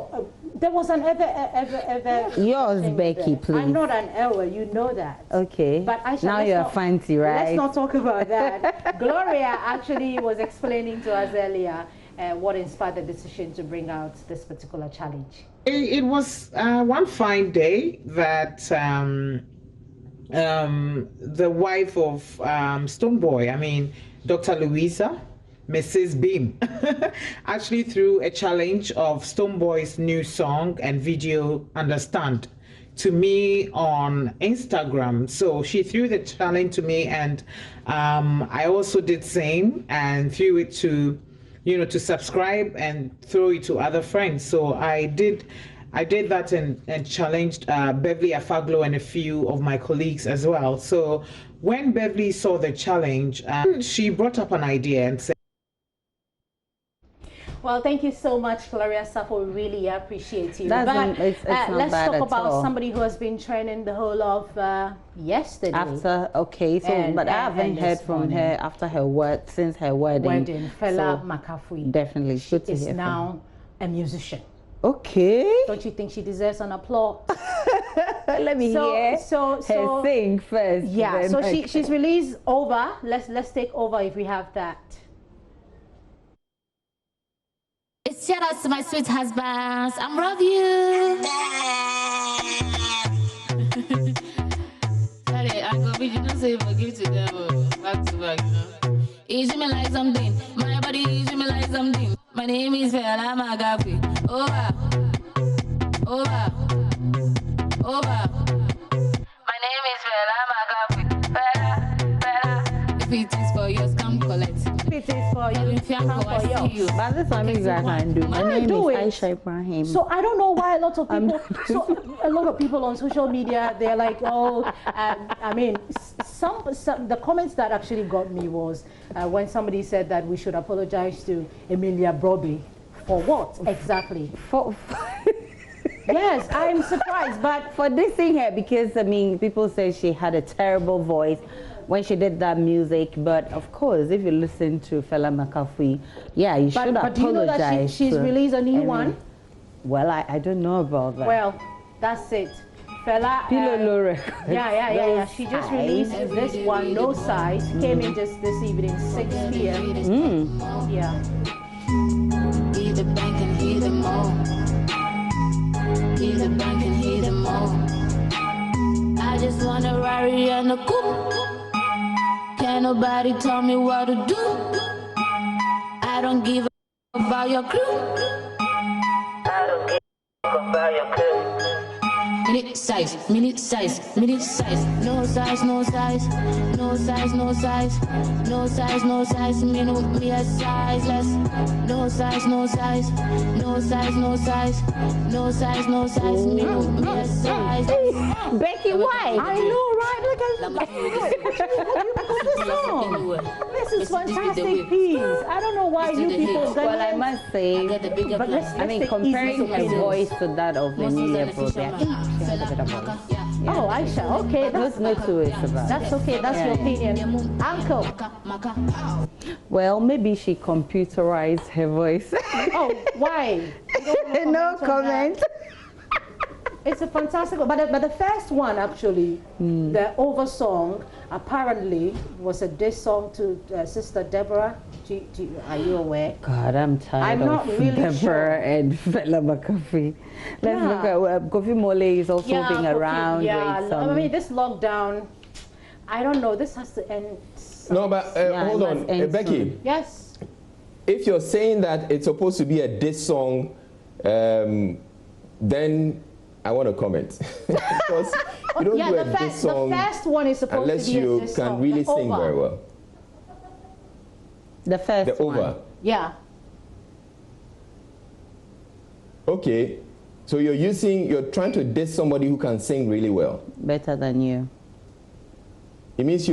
There was an ever. Yours, Becky, please. I'm not an ever, you know that. Okay. But I now you're fancy, right? Let's not talk about that. Gloria actually was explaining to us earlier what inspired the decision to bring out this particular challenge. It was one fine day that the wife of Stonebwoy, I mean, Dr. Louisa, Mrs. Beam, actually threw a challenge of Stonebwoy's new song and video, Understand, to me on Instagram. So she threw the challenge to me, and I also did same and threw it to, to subscribe and throw it to other friends. So I did that and challenged Beverly Afaglo and a few of my colleagues as well. So when Beverly saw the challenge, she brought up an idea and said, well, thank you so much, Gloria Sappho. We really appreciate you. It's not let's bad talk at about all. somebody who has been training the whole of yesterday. Okay, so but I haven't heard from her after her since her wedding. Fela Makafui. Definitely, good to hear. Is now a musician. Okay. Don't you think she deserves an applause? Let me hear her sing first. Yeah. So she's released Over. Let's take Over if we have that. It's shout out to my sweet husbands. I love you. Sorry, I'm gonna be, you know, say forgive to them back to back, you know. You treat me like something. My body, you treat me like something. My name is Fela Makafui. Over. My name is Fela Makafui. Fela. If it is for yours, come collect. If it is for you, come for yours. But this one is I can do. My name is Aisha Ibrahim. So I don't know why a lot of people on social media, they're like, oh, I mean, some the comments that actually got me was when somebody said that we should apologize to Emilia Broby. For what exactly? Yes, I'm surprised, but for dissing her, because I mean, people say she had a terrible voice when she did that music. But of course, if you listen to Fela Makafui, yeah, you should apologize. But do you know that she's released a new one? Well, I don't know about that. Well, that's it. Fela. Pilolo Records. Yeah. She just released this one, No Size. Came in just this evening, 6 p.m. Yeah. Hear the bank and hear them all. Hear the bank and hear them all. I just want a Rari and a coupe. Can't nobody tell me what to do. I don't give a about your crew. I don't give a about your crew. Minute size, minute size, minute size. No size, no size, no size, no size, no size, no size. Me a size less. No size, no size, no size, no size, no size, no size. Me a size. Becky, why? I know, right? This is fantastic piece. I don't know why you people. Well, I must say, I mean, comparing her voice to that of Emilia Broby. Oh, Aisha, okay. That's no two ways about it. That's okay, that's your opinion. Uncle. Well, maybe she computerized her voice. Oh, why? No comment. It's a fantastic, but the first one actually, the Over song, apparently was a diss song to Sister Deborah. Are you aware? God, I'm tired of Deborah and Fela Makafui. Let's look at Kofi Mole is also being around. Yeah, I mean this lockdown. I don't know. This has to end. No, but hold on, Becky. Yes. If you're saying that it's supposed to be a diss song, then I want to comment. Because you don't do a diss song the first one is supposed unless to be you a diss can song. really sing very well. The first one. Over. Yeah. Okay. So you're trying to diss somebody who can sing really well. Better than you. It means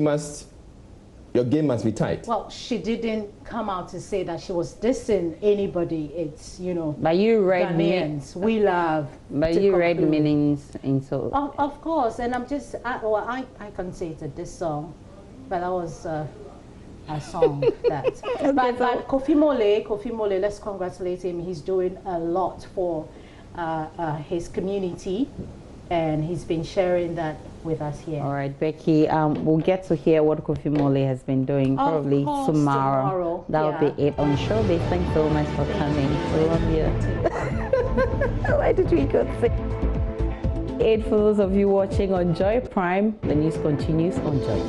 your game must be tight. Well, she didn't come out to say that she was dissing anybody. It's, you know, but you read Ghanaians, we love. But you read meanings in so. Of course, and I'm just, I can say it's a diss song, but that was a song that. Okay, but Kofi Mole, let's congratulate him. He's doing a lot for his community, and he's been sharing that with us here. All right, Becky, we'll get to hear what Kofi Mole has been doing probably tomorrow. That'll be it on Showbiz. Thanks so much for coming. We love you. Why did we go to 8 for those of you watching on Joy Prime? The news continues on Joy.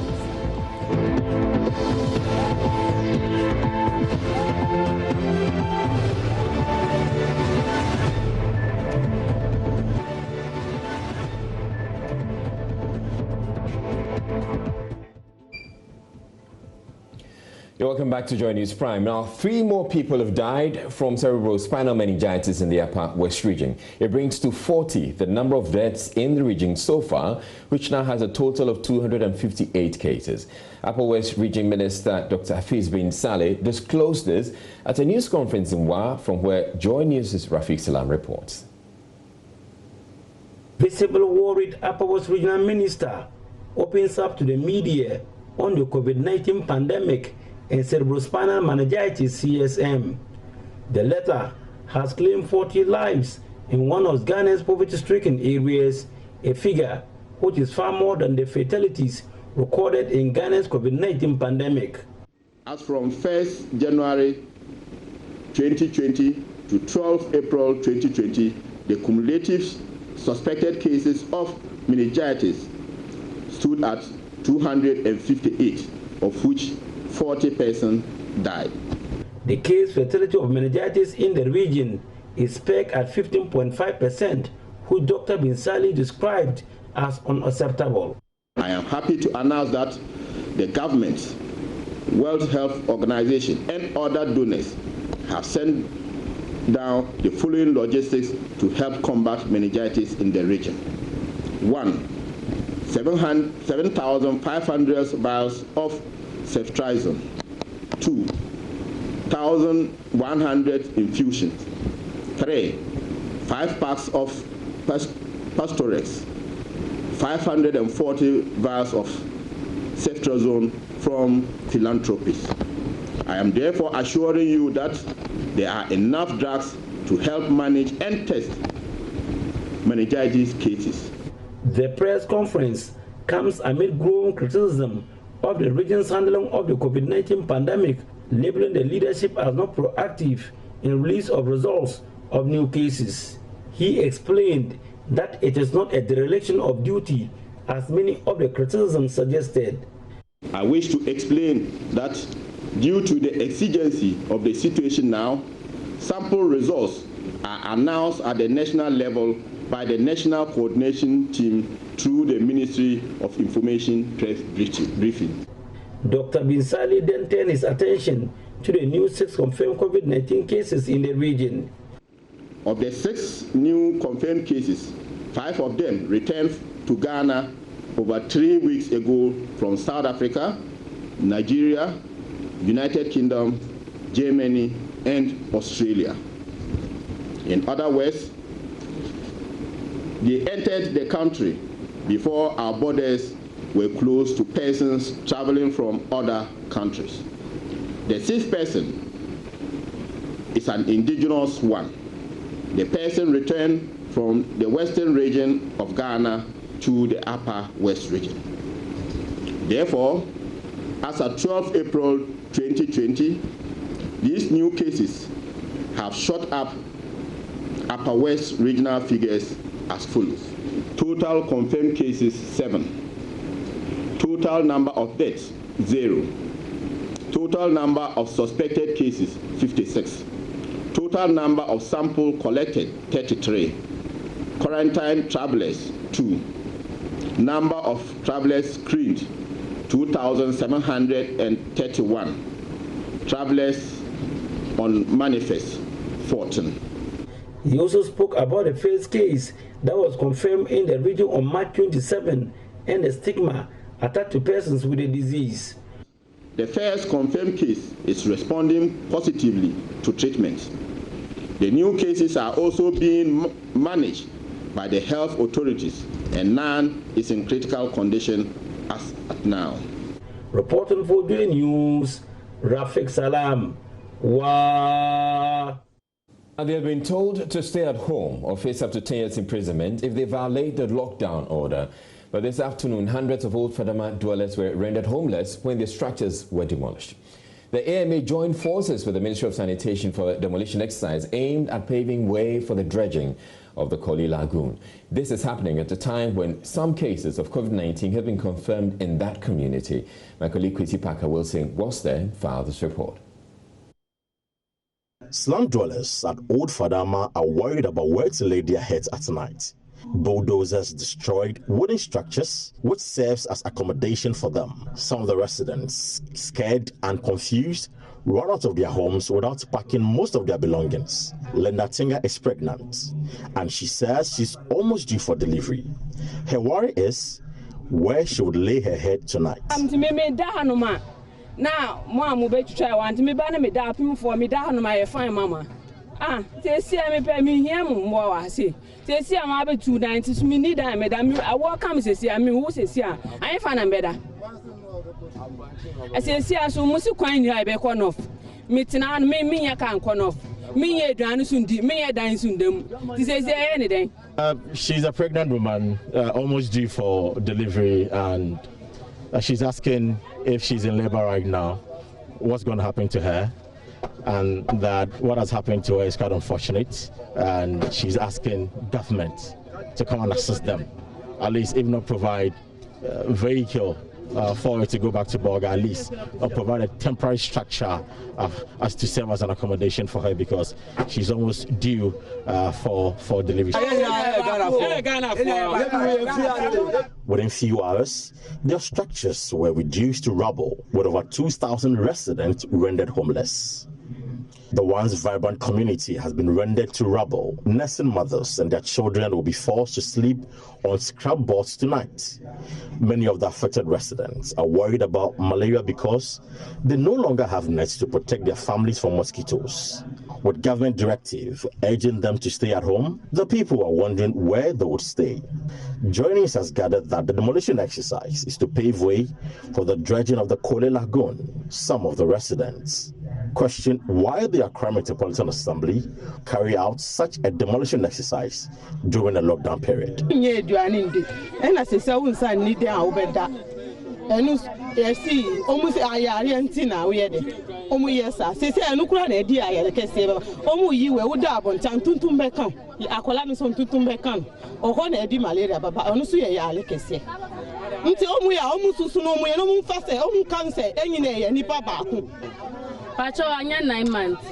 You're welcome back to Joy News Prime. Now, 3 more people have died from cerebrospinal meningitis in the Upper West region. It brings to 40 the number of deaths in the region so far, which now has a total of 258 cases. Upper West Region Minister Dr. Hafiz bin Saleh disclosed this at a news conference in Wa, from where Joy News' Rafiq Salam reports. Visible worried Upper West Regional Minister opens up to the media on the COVID-19 pandemic and cerebrospinal meningitis (CSM). The letter has claimed 40 lives in one of Ghana's poverty-stricken areas, a figure which is far more than the fatalities recorded in Ghana's COVID-19 pandemic. As from 1st January 2020 to 12 April 2020, the cumulative suspected cases of meningitis stood at 258, of which 40 persons died. The case fatality of meningitis in the region is pegged at 15.5%, which Dr. bin Saleh described as unacceptable. I am happy to announce that the government, World Health Organization, and other donors have sent down the following logistics to help combat meningitis in the region. 1. 7,500 vials of ceftriaxone. 2. 1,100 infusions. 3. 5 packs of Pastorex. 540 vials of ceftriaxone from philanthropists. I am therefore assuring you that there are enough drugs to help manage and test meningitis cases. The press conference comes amid growing criticism of the region's handling of the COVID-19 pandemic, labeling the leadership as not proactive in release of results of new cases. He explained that it is not a dereliction of duty, as many of the criticisms suggested. I wish to explain that due to the exigency of the situation now, sample results are announced at the national level by the National Coordination Team through the Ministry of Information press briefing. Dr. bin Saleh then turned his attention to the new 6 confirmed COVID-19 cases in the region. Of the 6 new confirmed cases, 5 of them returned to Ghana over 3 weeks ago from South Africa, Nigeria, United Kingdom, Germany, and Australia. In other words, they entered the country before our borders were closed to persons traveling from other countries. The 6th person is an indigenous one. The person returned from the western region of Ghana to the Upper West region. Therefore, as of 12 April 2020, these new cases have shot up Upper West regional figures as follows. Total confirmed cases 7. Total number of deaths, 0. Total number of suspected cases, 56. Total number of sample collected, 33. Quarantine travelers, 2. Number of travelers screened, 2,731. Travelers on manifest, 14. He also spoke about the first case that was confirmed in the region on March 27 and the stigma attached to persons with the disease. The first confirmed case is responding positively to treatment. The new cases are also being managed by the health authorities, and none is in critical condition as at now. Reporting for the news, Rafiq Salam. Wow. They have been told to stay at home or face up to 10 years imprisonment if they violate the lockdown order. But this afternoon, hundreds of Old Fadama dwellers were rendered homeless when their structures were demolished. The AMA joined forces with the Ministry of Sanitation for a demolition exercise aimed at paving way for the dredging of the Korle Lagoon. This is happening at a time when some cases of COVID-19 have been confirmed in that community. My colleague Kwesi Parker Wilson was there and filed this report. Slum dwellers at Old Fadama are worried about where to lay their heads at night. Bulldozers destroyed wooden structures, which serves as accommodation for them. Some of the residents, scared and confused, run out of their homes without packing most of their belongings. Linda Tinga is pregnant, and she says she's almost due for delivery. Her worry is where she would lay her head tonight. Now, Mom, bet you try want me banner me da for me down my fine mama. Ah, they see me pay me here more. I say, they see I'm able to 90 me need I madam. I walk come say, I mean, who says here? I ain't find a better. I say, see, so must you coin here be corn off. Meeting on me, I can't corn off. Me, a dance soon, me, a dance soon. This is there anything. She's a pregnant woman, almost due for delivery, and she's asking if she's in labor right now, what's going to happen to her, and that what has happened to her is quite unfortunate, and she's asking government to come and assist them, at least if not provide a vehicle for her to go back to Bolga, at least provide a temporary structure as to serve as an accommodation for her, because she's almost due for delivery. Within few hours, their structures were reduced to rubble, with over 2,000 residents rendered homeless. The once vibrant community has been rendered to rubble. Nursing mothers and their children will be forced to sleep on scrap boards tonight. Many of the affected residents are worried about malaria because they no longer have nets to protect their families from mosquitoes. With government directive urging them to stay at home, the people are wondering where they would stay. Joining us has gathered that the demolition exercise is to pave way for the dredging of the Korle Lagoon. Some of the residents question why the Accra Metropolitan Assembly carry out such a demolition exercise during the lockdown period. Almost Ariantina, we had almost say, Nukra, the dear, I can say, almost you were up on Tantum Beckham, Aqualamis on Tutum Beckham, or one Eddie Malaria, but honestly, I like to say. Until we are almost so no more, no faster, almost can't say any day, any papa. Pacho, I 9 months.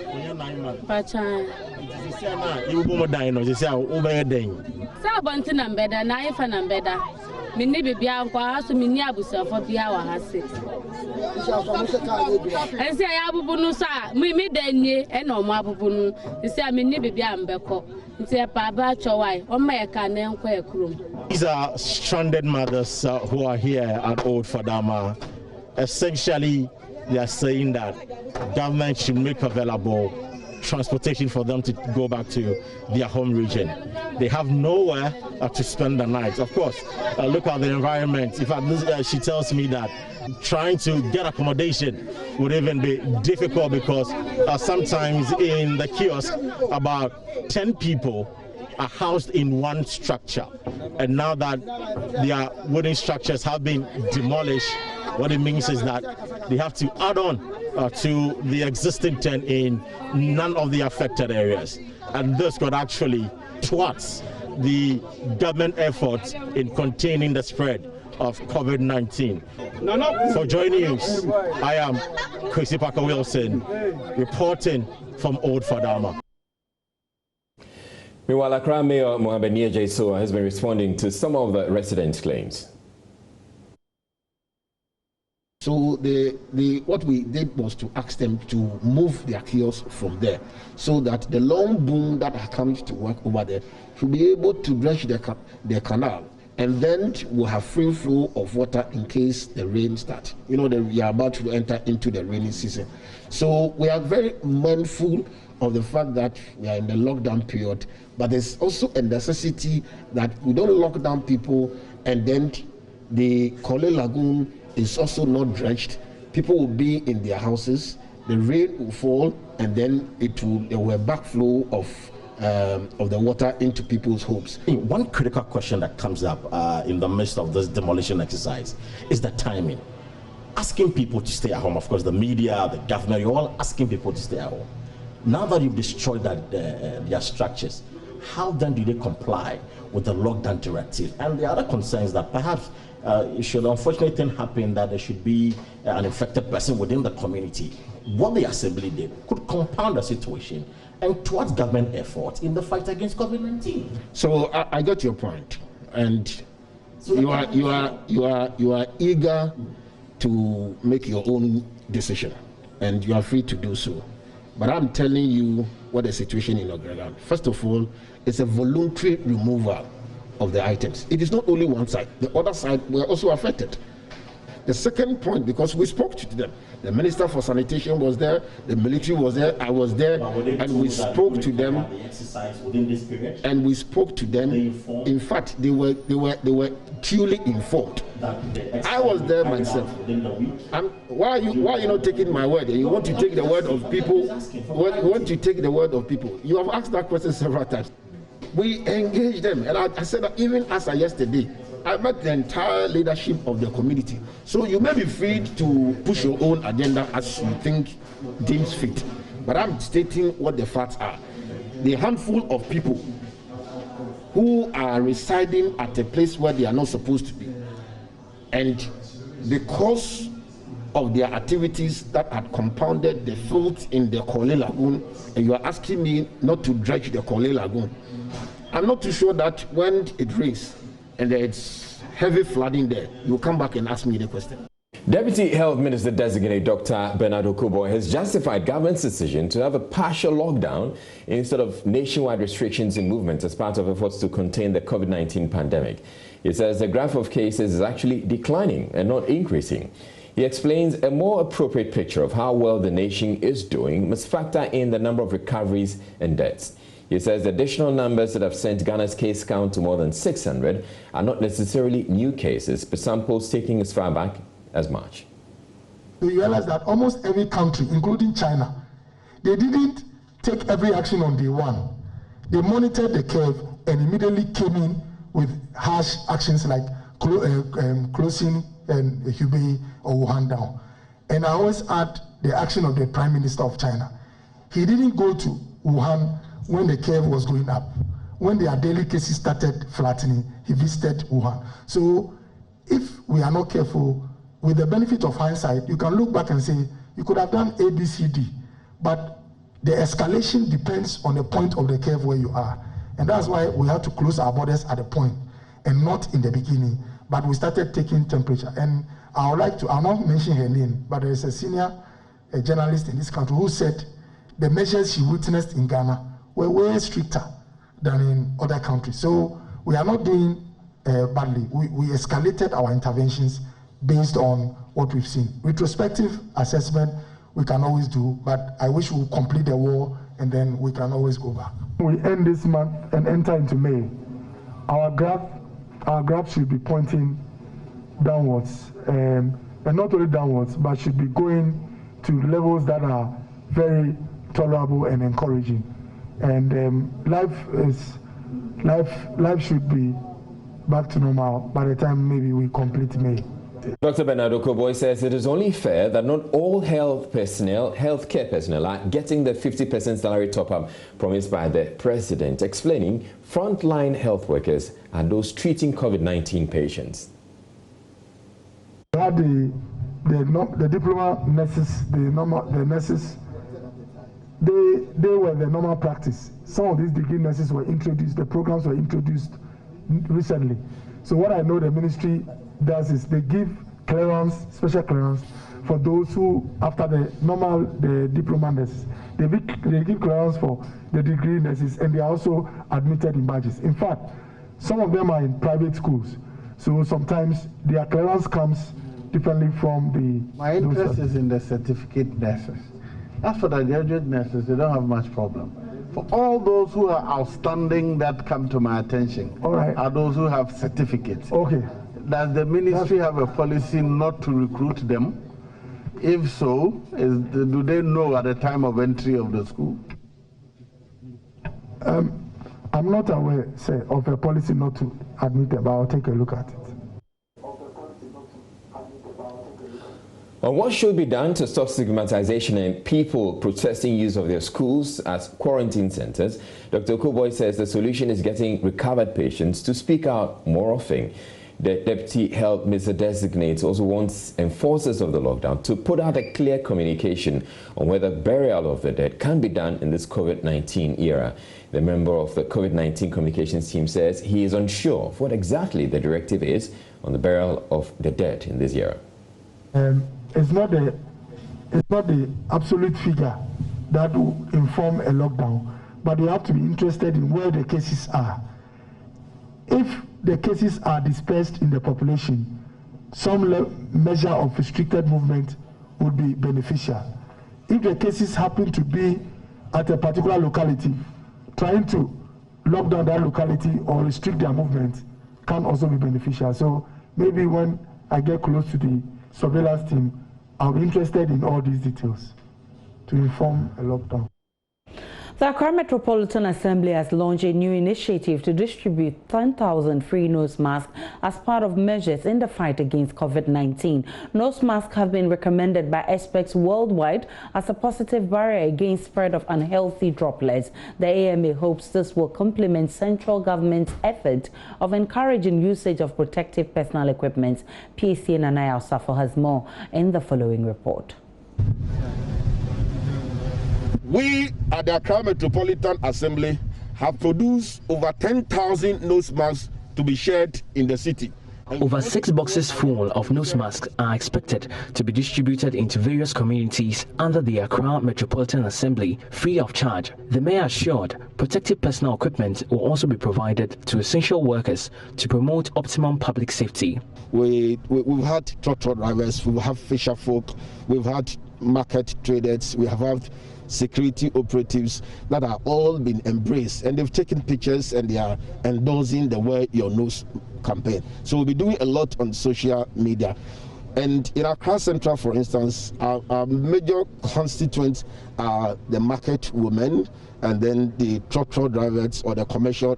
Pacha, you will die, no, you say, over a day. Sabantin and better, knife and better. Mini baby, I'm quite so many abusa for the hour has it. I say, I have Bunusa, me then, and no Mabunu. You say, I'm mini baby, I'm Beko. It's a papa, Chowai, or my can and quack room. These are stranded mothers who are here at Old Fadama. Essentially, they are saying that government should make available transportation for them to go back to their home region. They have nowhere to spend the night. Of course, look at the environment. In fact, she tells me that trying to get accommodation would even be difficult because sometimes in the kiosk, about 10 people are housed in one structure. And now that their wooden structures have been demolished, what it means is that they have to add on to the existing 10 in none of the affected areas. And this could actually thwart the government efforts in containing the spread of COVID-19. For Joy News, I am Chrissy Parker Wilson, reporting from Old Fadama. Meanwhile, Accra Mayor Mohamed Nia Soa has been responding to some of the residents' claims. So what we did was to ask them to move their kiosks from there, so that the long boom that comes to work over there should be able to dredge the canal, and then we'll have free flow of water in case the rain starts. You know that we are about to enter into the rainy season, so we are very mindful of the fact that we are in the lockdown period, but there's also a necessity that we don't lock down people and then the Korle Lagoon is also not dredged. People will be in their houses, the rain will fall, and then there will be a backflow of the water into people's homes. One critical question that comes up in the midst of this demolition exercise is the timing. Asking people to stay at home, of course, the media, the government, you're all asking people to stay at home. Now that you've destroyed their structures, how then do they comply with the lockdown directive? And the other concerns that perhaps should unfortunate thing happen, that there should be an infected person within the community, what the assembly did could compound the situation and towards government efforts in the fight against COVID-19. So I got your point, and so you are eager to make your own decision, and you are free to do so. But I'm telling you what the situation in Ogragan. First of all, it's a voluntary removal of the items. It is not only one side. The other side were also affected. The second point, because we spoke to them, the Minister for Sanitation was there, the military was there, I was there, and we spoke to them. And we spoke to them. In fact, they were duly informed. I was there myself. Why are you not taking my word? You want to take the word of people? You want to take the word of people? You have asked that question several times. We engaged them, and I said that even as of yesterday, I met the entire leadership of the community. So you may be free to push your own agenda as you think deems fit. But I'm stating what the facts are. The handful of people who are residing at a place where they are not supposed to be, and because of their activities that had compounded the filth in the Korle Lagoon, and you are asking me not to dredge the Korle Lagoon. I'm not too sure that when it rains and it's heavy flooding there, you'll come back and ask me the question. Deputy Health Minister Designate Dr. Bernard Okubor has justified government's decision to have a partial lockdown instead of nationwide restrictions in movement as part of efforts to contain the COVID-19 pandemic. He says the graph of cases is actually declining and not increasing. He explains a more appropriate picture of how well the nation is doing must factor in the number of recoveries and deaths. He says the additional numbers that have sent Ghana's case count to more than 600 are not necessarily new cases, but samples taking as far back as March. We realized that almost every country, including China, they didn't take every action on day one. They monitored the curve and immediately came in with harsh actions like closing Hubei or Wuhan down. And I always add the action of the Prime Minister of China. He didn't go to Wuhan when the curve was going up. When their daily cases started flattening, he visited Wuhan. So if we are not careful, with the benefit of hindsight, you can look back and say, you could have done A, B, C, D. But the escalation depends on the point of the curve where you are. And that's why we have to close our borders at the point and not in the beginning. But we started taking temperature. And I'll not mention her name, but there is a senior journalist in this country who said the measures she witnessed in Ghana were way stricter than in other countries. So we are not doing badly. We escalated our interventions based on what we've seen. Retrospective assessment we can always do, but I wish we would complete the war and then we can always go back. We end this month and enter into May. Our graph should be pointing downwards, and not only downwards, but should be going to levels that are very tolerable and encouraging. And life should be back to normal by the time maybe we complete May. Dr. Bernard Okubor says it is only fair that not all healthcare personnel are getting the 50% salary top-up promised by the president, explaining frontline health workers are those treating COVID-19 patients. We had the diploma nurses, the nurses. They were the normal practice. Some of these degree nurses were introduced. The programs were introduced recently. So what I know the ministry does is they give clearance, special clearance, for those who, after the diploma nurses, they give clearance for the degree nurses, and they are also admitted in batches. In fact, some of them are in private schools, so sometimes their clearance comes differently from the... My interest is in the certificate nurses. As for the graduate nurses, they don't have much problem. For all those who are outstanding that come to my attention, are those who have certificates. Okay. Does the ministry have a policy not to recruit them? If so, do they know at the time of entry of the school? I'm not aware, sir, of a policy not to admit them, but I'll take a look at it. Well, what should be done to stop stigmatization and people protesting use of their schools as quarantine centers? Dr. Kuboy says the solution is getting recovered patients to speak out more often. The Deputy Health Minister designate also wants enforcers of the lockdown to put out a clear communication on whether burial of the dead can be done in this COVID-19 era. The member of the COVID-19 communications team says he is unsure of what exactly the directive is on the burial of the dead in this era. It's not the absolute figure that will inform a lockdown, but we have to be interested in where the cases are. If the cases are dispersed in the population, some measure of restricted movement would be beneficial. If the cases happen to be at a particular locality, trying to lock down that locality or restrict their movement can also be beneficial. So maybe when I get close to the surveillance team, I'll be interested in all these details to inform a lockdown. The Accra Metropolitan Assembly has launched a new initiative to distribute 10,000 free nose masks as part of measures in the fight against COVID-19. Nose masks have been recommended by experts worldwide as a positive barrier against spread of unhealthy droplets. The AMA hopes this will complement central government's effort of encouraging usage of protective personal equipment. PSC Nanaya Osafo has more in the following report. We at the Accra Metropolitan Assembly have produced over 10,000 nose masks to be shared in the city. Over 6 boxes full of nose masks are expected to be distributed into various communities under the Accra Metropolitan Assembly free of charge. The mayor assured protective personal equipment will also be provided to essential workers to promote optimum public safety. We've had truck drivers, we've had fisher folk, we've had market traders, we have had security operatives that are all been embraced, and they've taken pictures and they are endorsing the Wear Your Nose campaign. So we'll be doing a lot on social media. And in Accra Central, for instance, our major constituents are the market women and then the truck drivers or the commercial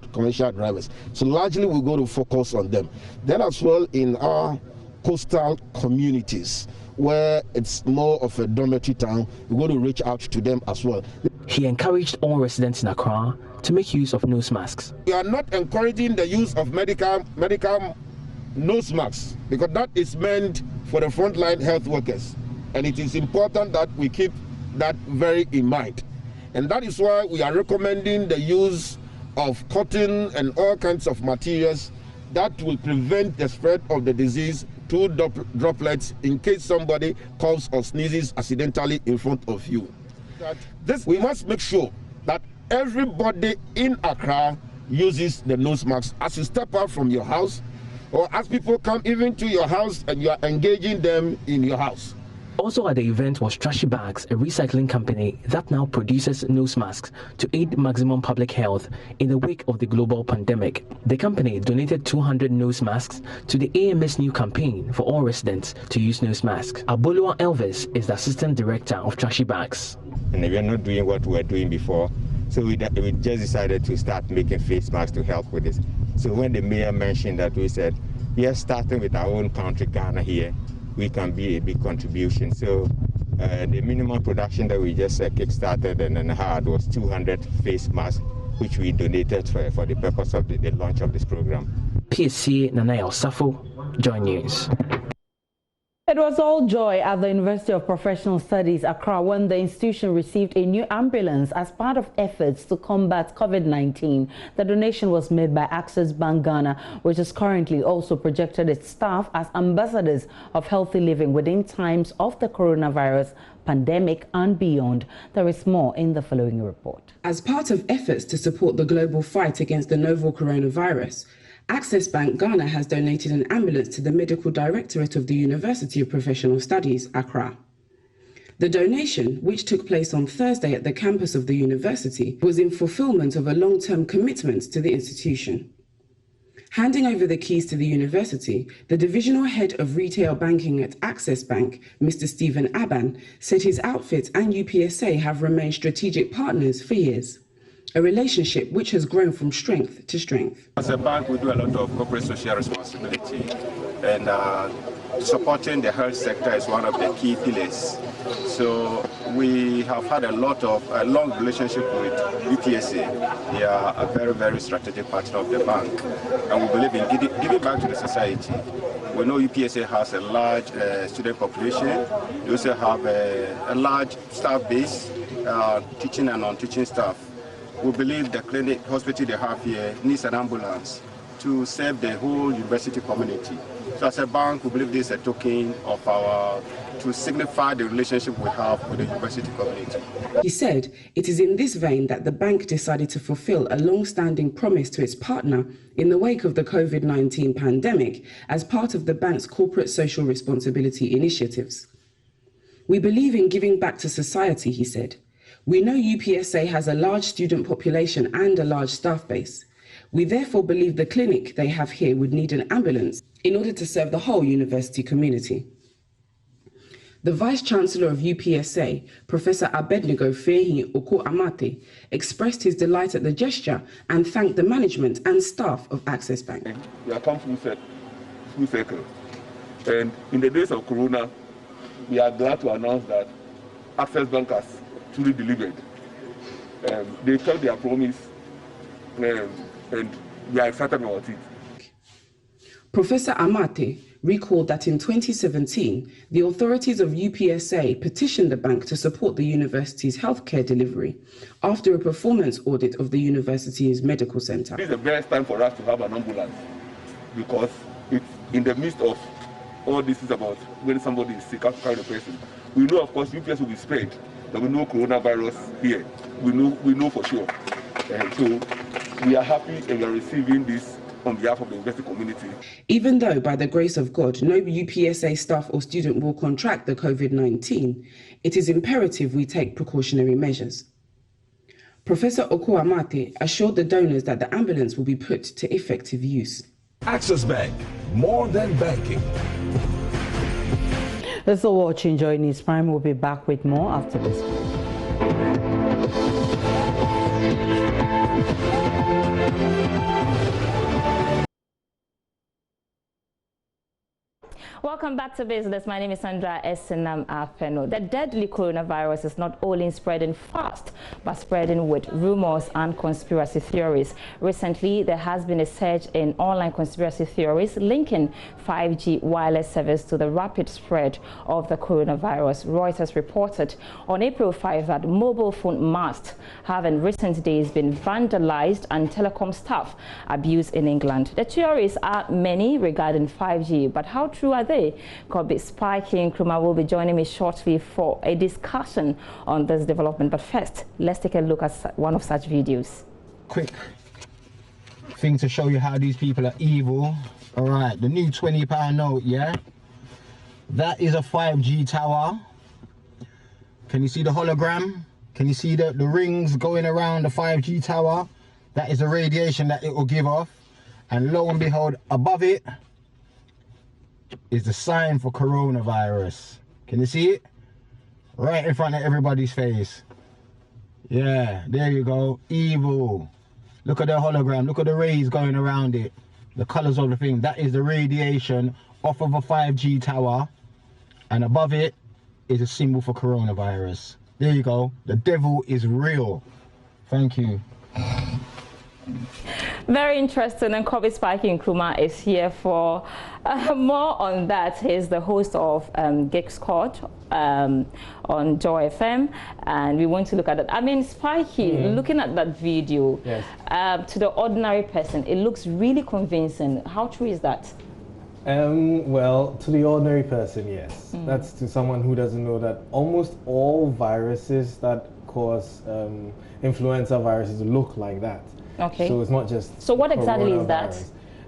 drivers. So largely we're going to focus on them. Then as well in our coastal communities, where it's more of a dormitory town, we're going to reach out to them as well. He encouraged all residents in Accra to make use of nose masks. We are not encouraging the use of medical nose masks because that is meant for the frontline health workers, and it is important that we keep that very in mind. And that is why we are recommending the use of cotton and all kinds of materials that will prevent the spread of the disease through droplets in case somebody coughs or sneezes accidentally in front of you. We must make sure that everybody in Accra uses the nose mask as you step out from your house, or as people come even to your house and you are engaging them in your house. Also at the event was Trashy Bags, a recycling company that now produces nose masks to aid maximum public health in the wake of the global pandemic. The company donated 200 nose masks to the AMS new campaign for all residents to use nose masks. Abolua Elvis is the assistant director of Trashy Bags. And we are not doing what we were doing before, so we just decided to start making face masks to help with this. So when the mayor mentioned that, we said, yes, starting with our own country, Ghana here, we can be a big contribution. So the minimum production that we just kick-started and had was 200 face masks, which we donated for the purpose of the launch of this program. PSC Nanaya Osafo, Joy News. It was all joy at the University of Professional Studies, Accra, when the institution received a new ambulance as part of efforts to combat COVID-19. The donation was made by Access Bank Ghana, which is currently also projected its staff as ambassadors of healthy living within times of the coronavirus pandemic and beyond. There is more in the following report. As part of efforts to support the global fight against the novel coronavirus, Access Bank Ghana has donated an ambulance to the Medical Directorate of the University of Professional Studies, Accra. The donation, which took place on Thursday at the campus of the university, was in fulfillment of a long-term commitment to the institution. Handing over the keys to the university, the divisional head of retail banking at Access Bank, Mr. Stephen Aban, said his outfit and UPSA have remained strategic partners for years. A relationship which has grown from strength to strength. As a bank, we do a lot of corporate social responsibility, and supporting the health sector is one of the key pillars. So we have had a long relationship with UPSA. They are a very, very strategic partner of the bank, and we believe in giving back to the society. We know UPSA has a large student population. They also have a large staff base, teaching and non-teaching staff. We believe the clinic hospital they have here needs an ambulance to serve the whole university community. So as a bank, we believe this is a token of to signify the relationship we have with the university community. He said it is in this vein that the bank decided to fulfill a long-standing promise to its partner in the wake of the COVID-19 pandemic as part of the bank's corporate social responsibility initiatives. We believe in giving back to society, he said. We know UPSA has a large student population and a large staff base. We therefore believe the clinic they have here would need an ambulance in order to serve the whole university community. The Vice-Chancellor of UPSA, Professor Abednego Fehi Oko-Amate, expressed his delight at the gesture and thanked the management and staff of Access Bank. We have come full circle. And in the days of Corona, we are glad to announce that Access Bank has truly delivered. They kept their promise, and we are excited about it. Professor Amate recalled that in 2017, the authorities of UPSA petitioned the bank to support the university's healthcare delivery after a performance audit of the university's medical center. This is the best time for us to have an ambulance because it's in the midst of all this is about when somebody is sick, how to carry the person. We know, of course, UPS will be spread. There will be no coronavirus here. We know for sure. So we are happy and we are receiving this on behalf of the university community. Even though, by the grace of God, no UPSA staff or student will contract the COVID-19, it is imperative we take precautionary measures. Professor Oko-Amate assured the donors that the ambulance will be put to effective use. Access Bank, more than banking. That's all watching Joy News Prime. We'll be back with more after this. Welcome back to Business. My name is Sandra Esenam Apeno. The deadly coronavirus is not only spreading fast, but spreading with rumors and conspiracy theories. Recently, there has been a surge in online conspiracy theories linking 5G wireless service to the rapid spread of the coronavirus. Reuters reported on April 5 that mobile phone masts have in recent days been vandalized and telecom staff abused in England. The theories are many regarding 5G, but how true are they? Kobe Spiking Nkrumah will be joining me shortly for a discussion on this development. But first, let's take a look at one of such videos. Quick thing to show you how these people are evil. All right, the new £20 note, yeah? That is a 5G tower. Can you see the hologram? Can you see the rings going around the 5G tower? That is the radiation that it will give off. And lo and behold, above it is the sign for coronavirus. Can you see it? Right in front of everybody's face. Yeah, there you go. Evil. Look at the hologram. Look at the rays going around it. The colors of the thing. That is the radiation off of a 5G tower. And above it is a symbol for coronavirus. There you go. The devil is real. Thank you. Very interesting, and Kobe Spike Nkrumah is here for more on that. He's the host of Gig Squad on Joy FM, and we want to look at that. I mean, Spikey, looking at that video, yes. To the ordinary person, it looks really convincing. How true is that? Well, to the ordinary person, yes. That's to someone who doesn't know that almost all viruses that cause influenza viruses look like that. Okay. So it's not just. So what exactly is that?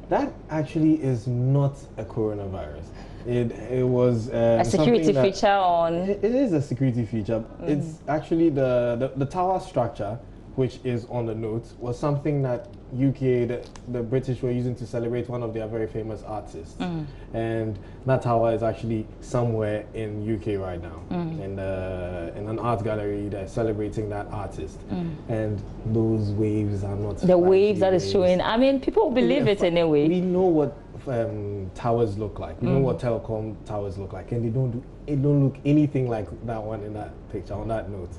That actually is not a coronavirus. It was a security feature on. It is a security feature. It's actually the tower structure, which is on the note, was something that UK, the British were using to celebrate one of their very famous artists. And that tower is actually somewhere in UK right now. In an art gallery, they're celebrating that artist. And those waves are not the waves that is showing. I mean, people believe it anyway. We know what towers look like. We know what telecom towers look like, and they don't look anything like that one in that picture on that note.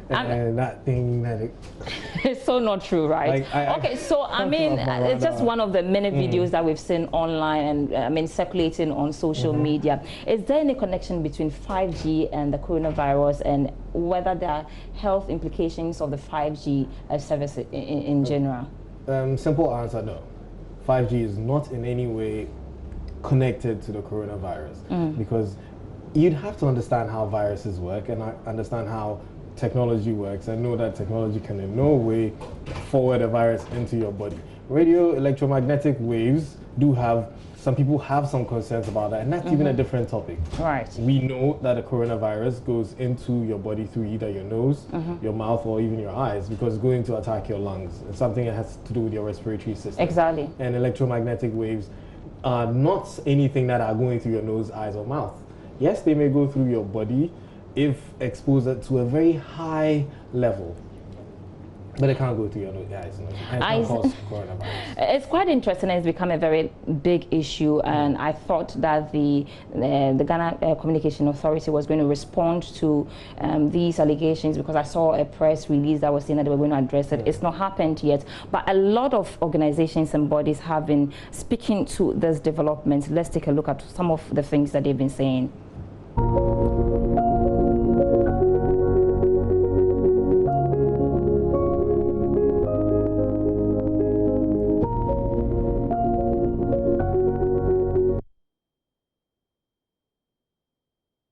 And that thing that it's so not true, right? Like, okay, so I mean, it's just one of the many videos that we've seen online and I mean circulating on social media. Is there any connection between 5G and the coronavirus, and whether there are health implications of the 5G service in general? Simple answer: no. 5G is not in any way connected to the coronavirus, because you'd have to understand how viruses work and understand how technology works and know that technology can in no way forward a virus into your body. Radio electromagnetic waves do have, some people have some concerns about that, and that's even a different topic. Right. We know that a coronavirus goes into your body through either your nose, your mouth, or even your eyes, because it's going to attack your lungs. It's something that has to do with your respiratory system. Exactly. And electromagnetic waves are not anything that are going through your nose, eyes, or mouth. Yes, they may go through your body if exposed to a very high level, but it can't go through your eyes. And it cause coronavirus. It's quite interesting, and it's become a very big issue, and I thought that the Ghana Communication Authority was going to respond to these allegations, because I saw a press release that was saying that they were going to address it. It's not happened yet, but a lot of organizations and bodies have been speaking to this development. Let's take a look at some of the things that they've been saying.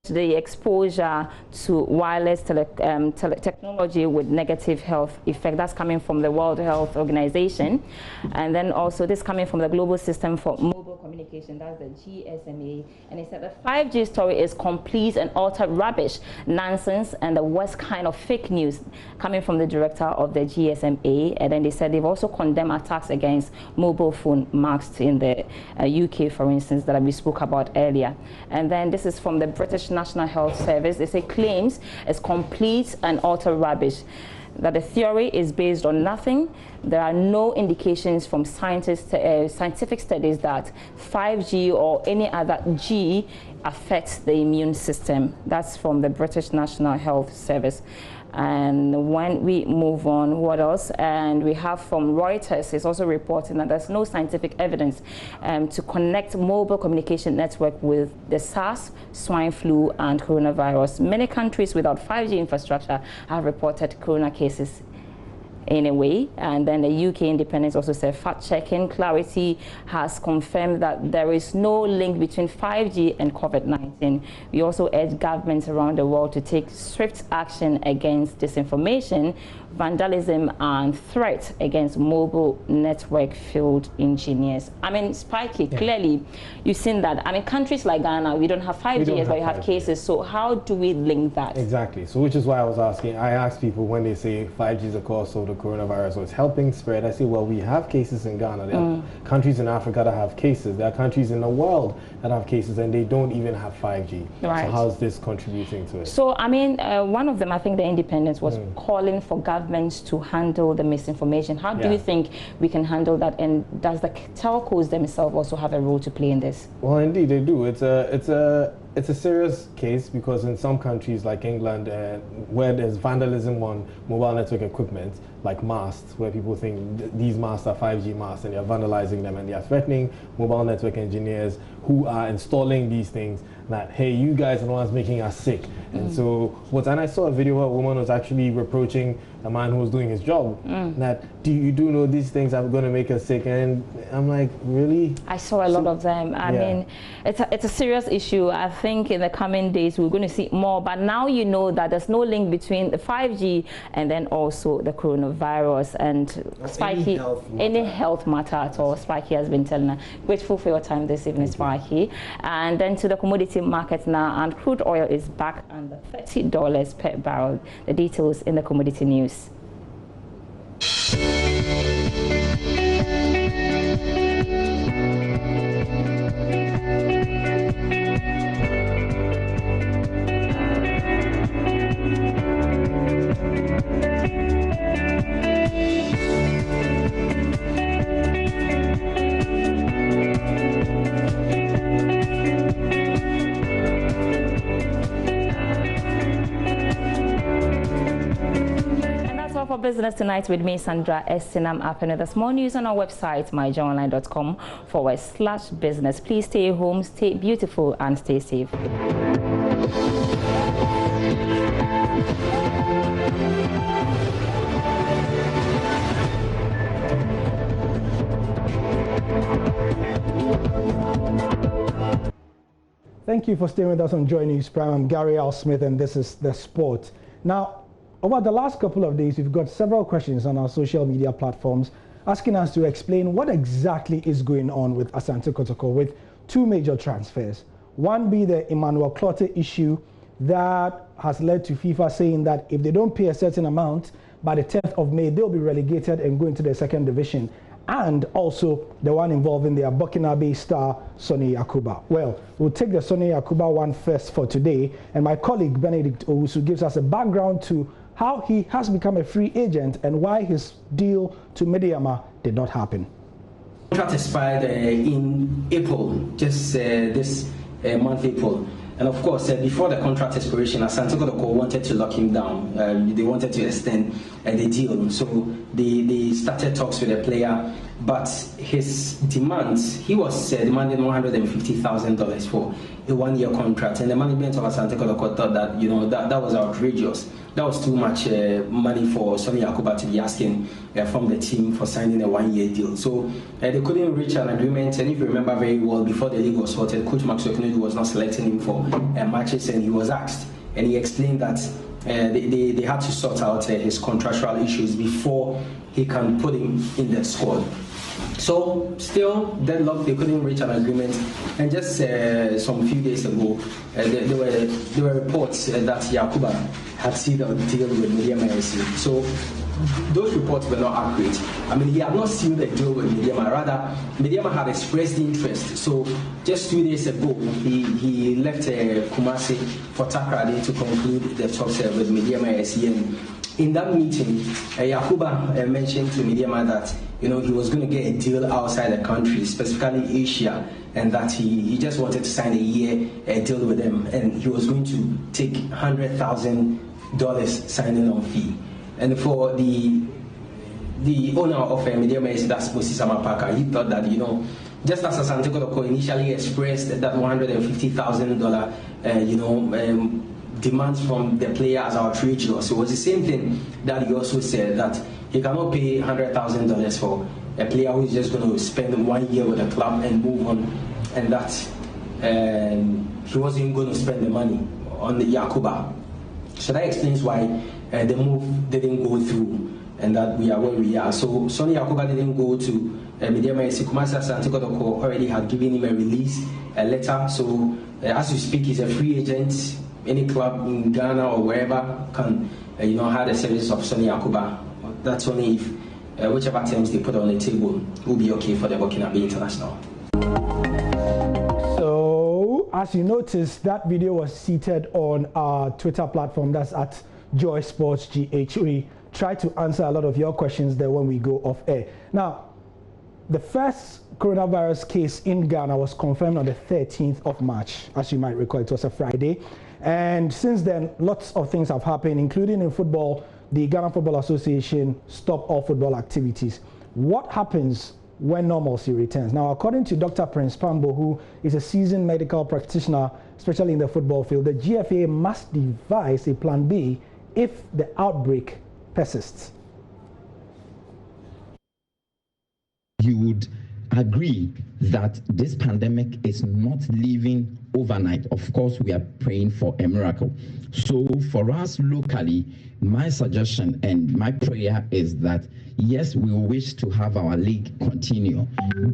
The exposure to wireless technology with negative health effect. That's coming from the World Health Organization. And then also this coming from the Global System for Mobile Communication, that's the GSMA. And it said the 5G story is complete and utter rubbish, nonsense, and the worst kind of fake news, coming from the director of the GSMA. And then they said they've also condemned attacks against mobile phone masts in the UK, for instance, that we spoke about earlier. And then this is from the British National Health Service. They say claims is complete and utter rubbish, that the theory is based on nothing. There are no indications from scientific studies that 5G or any other G affects the immune system. That's from the British National Health Service. And when we move on, what else? And we have from Reuters, it's also reporting that there's no scientific evidence to connect mobile communication network with the SARS, swine flu, and coronavirus. Many countries without 5G infrastructure have reported corona cases in a way. And then the UK Independent also said fact-checking Clarity has confirmed that there is no link between 5G and COVID-19. We also urge governments around the world to take swift action against disinformation, vandalism, and threats against mobile network field engineers. I mean, Spikey, clearly you've seen that. I mean, countries like Ghana, we don't have 5G, but you have cases. So how do we link that? Exactly. So which is why I asked people when they say 5G is the cause of the coronavirus, or it's helping spread. I say, well, we have cases in Ghana. There are countries in Africa that have cases. There are countries in the world that have cases, and they don't even have 5G. Right. So how's this contributing to it? So, I mean, one of them, I think the Independence was calling for governments to handle the misinformation. How do you think we can handle that? And does the telcos themselves also have a role to play in this? Well, indeed, they do. It's a it's a serious case because in some countries like England, where there's vandalism on mobile network equipment, like masts, where people think these masts are 5G masts and they're vandalizing them and they're threatening mobile network engineers who are installing these things that, hey, you guys are the ones making us sick. And so, and I saw a video where a woman was actually reproaching a man who was doing his job, that you do know these things are going to make us sick. And I'm like, really? I saw a lot of them. I mean, it's a serious issue. I think in the coming days we're going to see more, but now you know that there's no link between the 5G and then also the coronavirus and Spiky, any health matter at all. Spiky has been telling us. Grateful for your time this evening, Spiky. And then to the commodity market now, and crude oil is back under $30 per barrel. The details in the commodity news. For business tonight with me, Sandra Estinam Apene. There's more news on our website, myjoyonline.com/business. Please stay home, stay beautiful, and stay safe. Thank you for staying with us on Joy News Prime. I'm Gary Al Smith, and this is The Sport. Now, over the last couple of days, we've got several questions on our social media platforms asking us to explain what exactly is going on with Asante Kotoko with two major transfers. One be the Emmanuel Clottey issue that has led to FIFA saying that if they don't pay a certain amount by the 10th of May, they'll be relegated and go into the second division. And also the one involving their Burkinabe star, Sonny Yakuba. Well, we'll take the Sonny Yakuba one first for today, and my colleague Benedict Owusu gives us a background to how he has become a free agent and why his deal to Medeama did not happen. The contract expired in April, just this month, April. And of course, before the contract expiration, Asante Kotoko wanted to lock him down. They wanted to extend the deal. So they started talks with the player, but his demands, he was demanding $150,000 for a one-year contract. And the management of Asante Kotoko thought that, that was outrageous. That was too much money for Sonny Yakuba to be asking from the team for signing a one-year deal. So they couldn't reach an agreement. And if you remember very well, before the league was sorted, Coach Maxwell Kennedy was not selecting him for matches, and he was asked. And he explained that they had to sort out his contractual issues before he can put him in the squad. So still deadlocked, they couldn't reach an agreement, and just some few days ago there were reports that Yakuba had sealed a deal with Medeama FC. So those reports were not accurate. I mean, he had not sealed a deal with Medeama, rather Medeama had expressed interest. So just 2 days ago he left Kumasi for Takrady to conclude the talks with Medeama FC. And in that meeting, Yakuba mentioned to Medeama that he was going to get a deal outside the country, specifically Asia, and that he just wanted to sign a year deal with them, and he was going to take $100,000 signing on fee. And for the owner of Medeama, that's Moses Amapaka, he thought that just as Asante Kotoko initially expressed that $150,000 demands from the player as outrageous, it was the same thing that he also said, that he cannot pay $100,000 for a player who is just going to spend 1 year with the club and move on, and that he wasn't going to spend the money on the Yakuba. So that explains why the move didn't go through, and that we are where we are. So Sonny Yakuba didn't go to Medeama FC. Kumasi Asante Kotoko already had given him a release letter. So as we speak, he's a free agent. Any club in Ghana or wherever can have the services of Sonny Yakuba. That's only if whichever terms they put on the table will be okay for the Burkinabe International. So, as you noticed, that video was seated on our Twitter platform. That's at Joy Sports GH. We try to answer a lot of your questions there when we go off air. Now, the first coronavirus case in Ghana was confirmed on the 13th of March. As you might recall, it was a Friday. And since then, lots of things have happened, including in football. The Ghana Football Association stopped all football activities. What happens when normalcy returns? Now, according to Dr. Prince Pambo, who is a seasoned medical practitioner, especially in the football field, the GFA must devise a plan B if the outbreak persists. You would agree that this pandemic is not leaving overnight. Of course, we are praying for a miracle. So for us locally, my suggestion and my prayer is that, yes, we wish to have our league continue,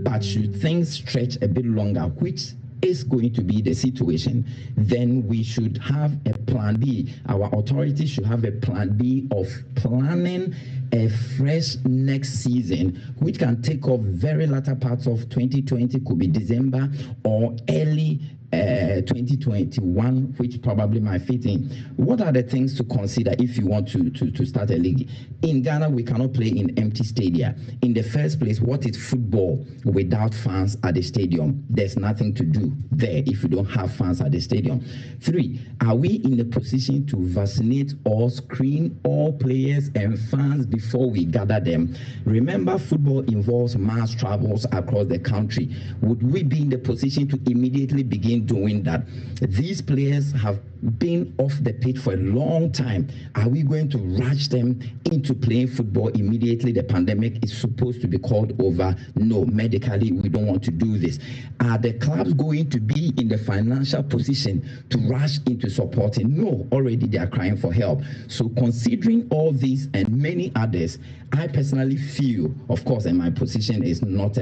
but should things stretch a bit longer, which is going to be the situation, then we should have a plan B. Our authorities should have a plan B of planning a fresh next season, which can take off very latter parts of 2020, could be December or early 2021, which probably might fit in. What are the things to consider if you want to start a league? In Ghana, we cannot play in empty stadia. In the first place, what is football without fans at the stadium? There's nothing to do there if you don't have fans at the stadium. 3, are we in the position to vaccinate or screen all players and fans before we gather them? Remember, football involves mass travels across the country. Would we be in the position to immediately begin doing that? These players have been off the pitch for a long time. Are we going to rush them into playing football immediately the pandemic is supposed to be called over? No, medically we don't want to do this. Are the clubs going to be in the financial position to rush into supporting? No, already they are crying for help. So considering all these and many others, I personally feel, of course, and my position is not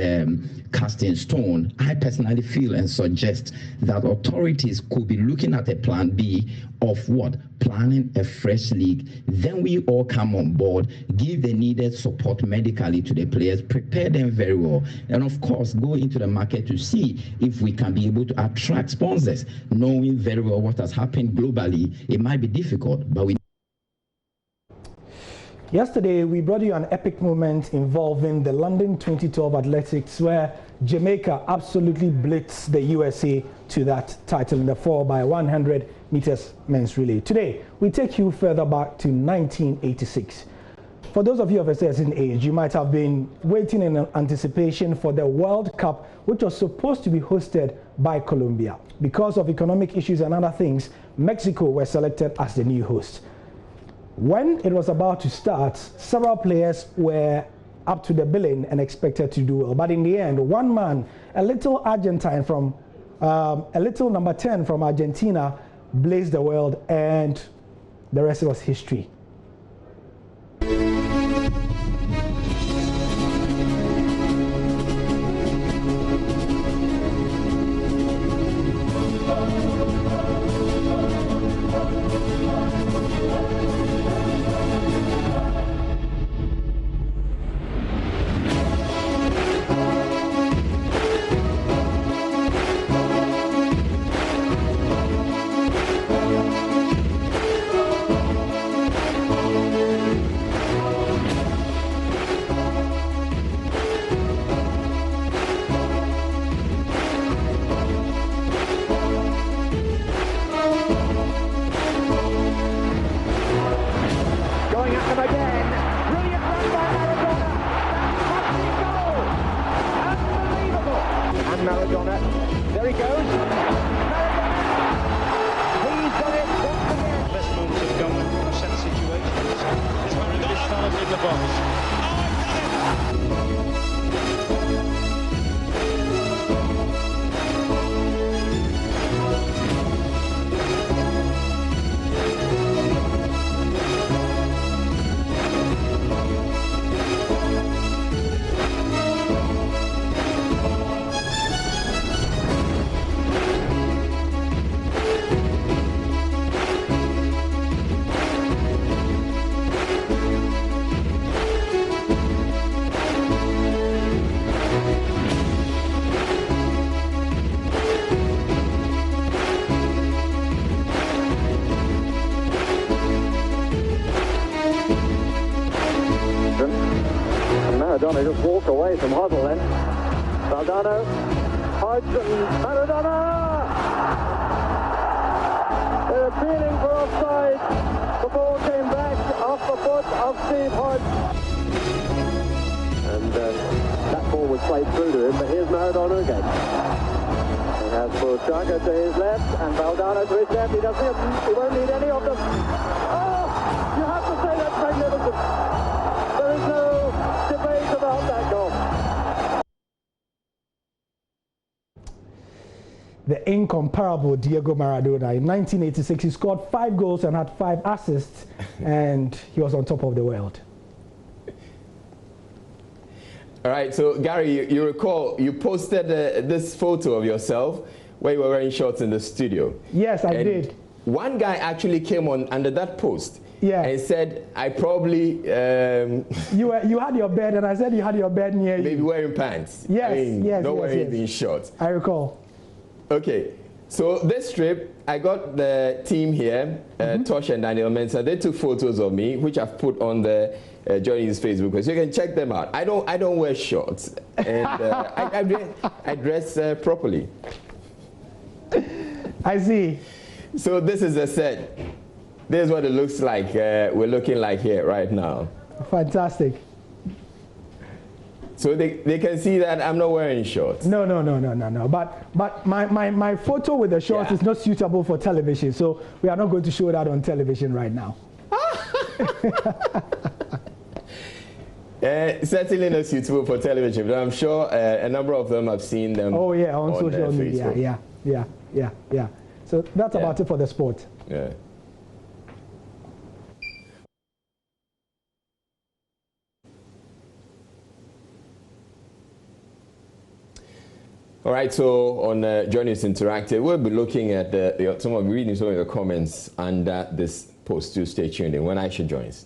cast in stone, I personally feel and suggest that authorities could be looking at a plan B of what? Planning a fresh league. Then we all come on board, give the needed support medically to the players, prepare them very well, and of course go into the market to see if we can be able to attract sponsors. Knowing very well what has happened globally, it might be difficult, but we. Yesterday, we brought you an epic moment involving the London 2012 Athletics, where Jamaica absolutely blitzed the USA to that title in the 4x100 meters men's relay. Today, we take you further back to 1986. For those of you of a certain age, you might have been waiting in anticipation for the World Cup, which was supposed to be hosted by Colombia. Because of economic issues and other things, Mexico were selected as the new host. When it was about to start, several players were up to the billing and expected to do well. But in the end, one man, a little Argentine from, a little number 10 from Argentina, blazed the world, and the rest was history. Maradona just walk away from Hoddle then. Valdano, Hodge and Maradona! They're appealing for offside. The ball came back off the foot of Steve Hodge. And that ball was played through to him, but here's Maradona again. He has Buchaga to his left and Valdano to his left. He won't need any of them. Oh, you have to say that's magnificent. There is no debate about that goal. The incomparable Diego Maradona. In 1986, he scored 5 goals and had 5 assists, and he was on top of the world. All right, so Gary, you recall you posted this photo of yourself where you were wearing shorts in the studio. Yes, I did. One guy actually came on under that post. Yeah. And said, I probably... You had your bed, and I said you had your bed near you. Maybe wearing pants. Yes, I mean, yes, not yes, wearing yes. anything short. I recall. Okay, so this trip, I got the team here, Tosh and Daniel Mensah. They took photos of me, which I've put on the Joy News Facebook page. So you can check them out. I don't wear shorts, and I dress properly. I see. So this is the set. This is what it looks like. We're looking like here right now. Fantastic. So they can see that I'm not wearing shorts. No. But my photo with the shorts is not suitable for television, so we are not going to show that on television right now. Certainly not suitable for television, but I'm sure a number of them have seen them. Oh yeah, on social media. Yeah. So that's about it for the sport. Yeah. All right, so on Joy News Interactive, we'll be looking at reading some of the comments under this post. To stay tuned in when Aisha joins.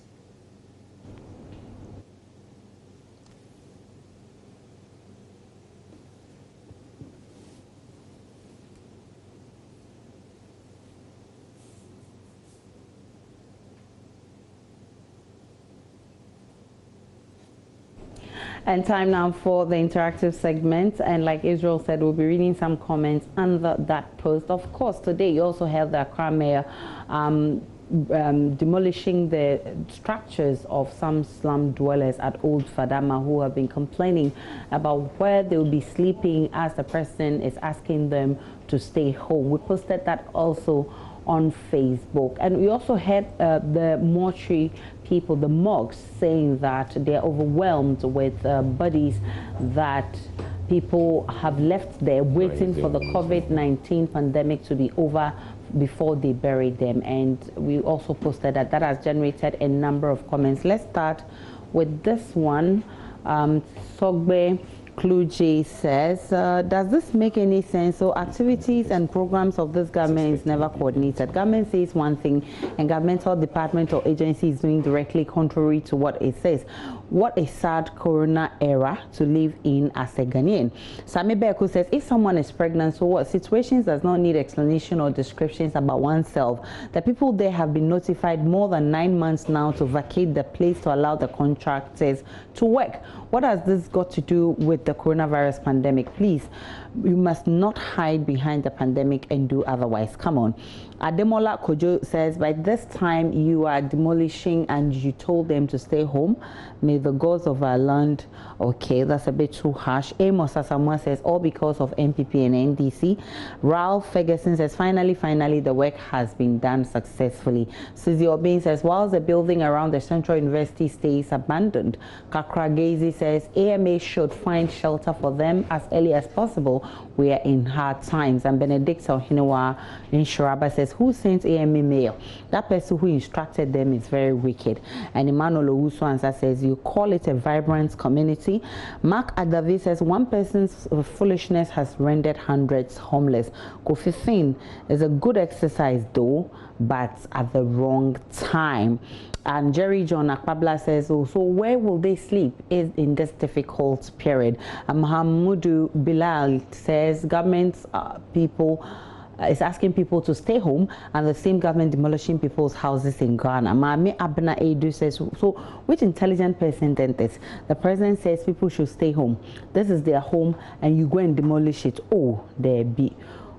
And time now for the interactive segment, and like Israel said, we'll be reading some comments under that post. Of course, today you also have the Accra Mayor demolishing the structures of some slum dwellers at Old Fadama who have been complaining about where they will be sleeping as the president is asking them to stay home. We posted that also on Facebook, and we also had the mortuary people, the morgues, saying that they're overwhelmed with bodies that people have left there waiting for the COVID-19 pandemic to be over before they bury them. And we also posted that has generated a number of comments. Let's start with this one. Sogbe Kluji says, does this make any sense? So activities and programs of this government is never coordinated. Government says one thing and governmental department or agency is doing directly contrary to what it says. What a sad corona era to live in as a Ghanaian. Sami Beku says, if someone is pregnant, so what? Situations does not need explanation or descriptions about oneself. The people there have been notified more than 9 months now to vacate the place to allow the contractors to work. What has this got to do with the coronavirus pandemic? Please, you must not hide behind the pandemic and do otherwise. Come on. Ademola Kojo says, by this time you are demolishing and you told them to stay home. May the gods of our land... Okay, that's a bit too harsh. Amos Asamoah says, all because of MPP and NDC. Ralph Ferguson says, finally, the work has been done successfully. Suzy Obin says, whilst the building around the Central University stays abandoned. Kakra Gezi says, AMA should find shelter for them as early as possible. We are in hard times. And Benedict Ohinewa in Shiraba says, who sent AMA mail? That person who instructed them is very wicked. And Emmanuel Owusu says, you call it a vibrant community. Mark Adavi says, one person's foolishness has rendered hundreds homeless. Kofi Finn is a good exercise though, but at the wrong time. And Jerry John Akpabla says, oh, so where will they sleep in this difficult period? Mahamudu Bilal says, government people is asking people to stay home, and the same government demolishing people's houses in Ghana. Mami Abna Edu says, so which intelligent person did this? The president says people should stay home. This is their home, and you go and demolish it. Oh, there be.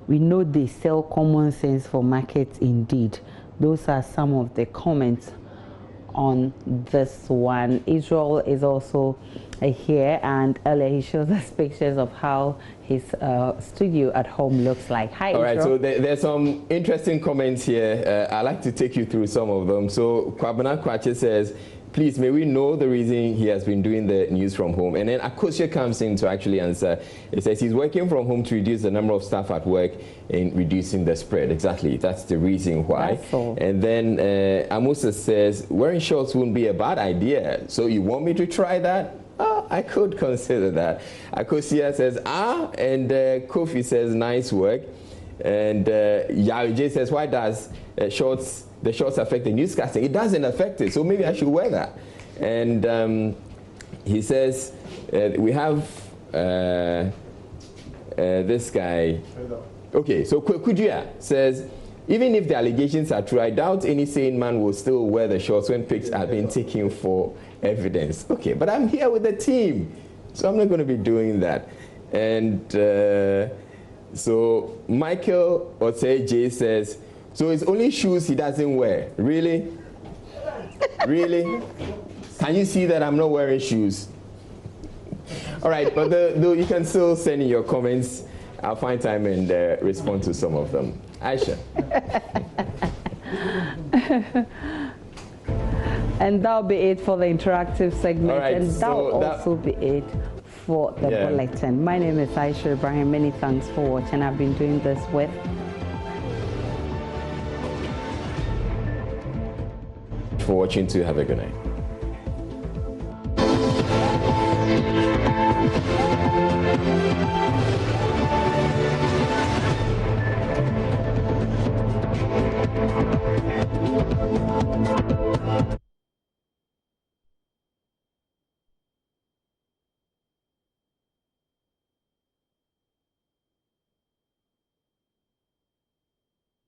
We know they sell common sense for markets indeed. Those are some of the comments on this one. Israel is also here, and earlier he shows us pictures of how his studio at home looks like. Hi, Israel. All right, so there's some interesting comments here. I'd like to take you through some of them. So Kwabena Kwache says, please, may we know the reason he has been doing the news from home? And then Akosha comes in to actually answer. It says he's working from home to reduce the number of staff at work and reducing the spread. Exactly, that's the reason why. And then Amusa says, wearing shorts wouldn't be a bad idea. So you want me to try that? I could consider that. Akosia says, and Kofi says, nice work. And Yaoje says, why does the shorts affect the newscasting? It doesn't affect it, so maybe I should wear that. And he says, we have this guy. Okay, so Kujia says, even if the allegations are true, I doubt any sane man will still wear the shorts when pics are being taken for evidence. Okay, but I'm here with the team, so I'm not going to be doing that. And so Michael Oteje says, so it's only shoes he doesn't wear. Really? Really? Can you see that I'm not wearing shoes? All right, but you can still send in your comments. I'll find time and respond to some of them. Aisha. And that'll be it for the interactive segment. Right, and that'll also be it for the bulletin. My name is Aisha Ibrahim. Many thanks for watching. I've been doing this with for watching too. Have a good night.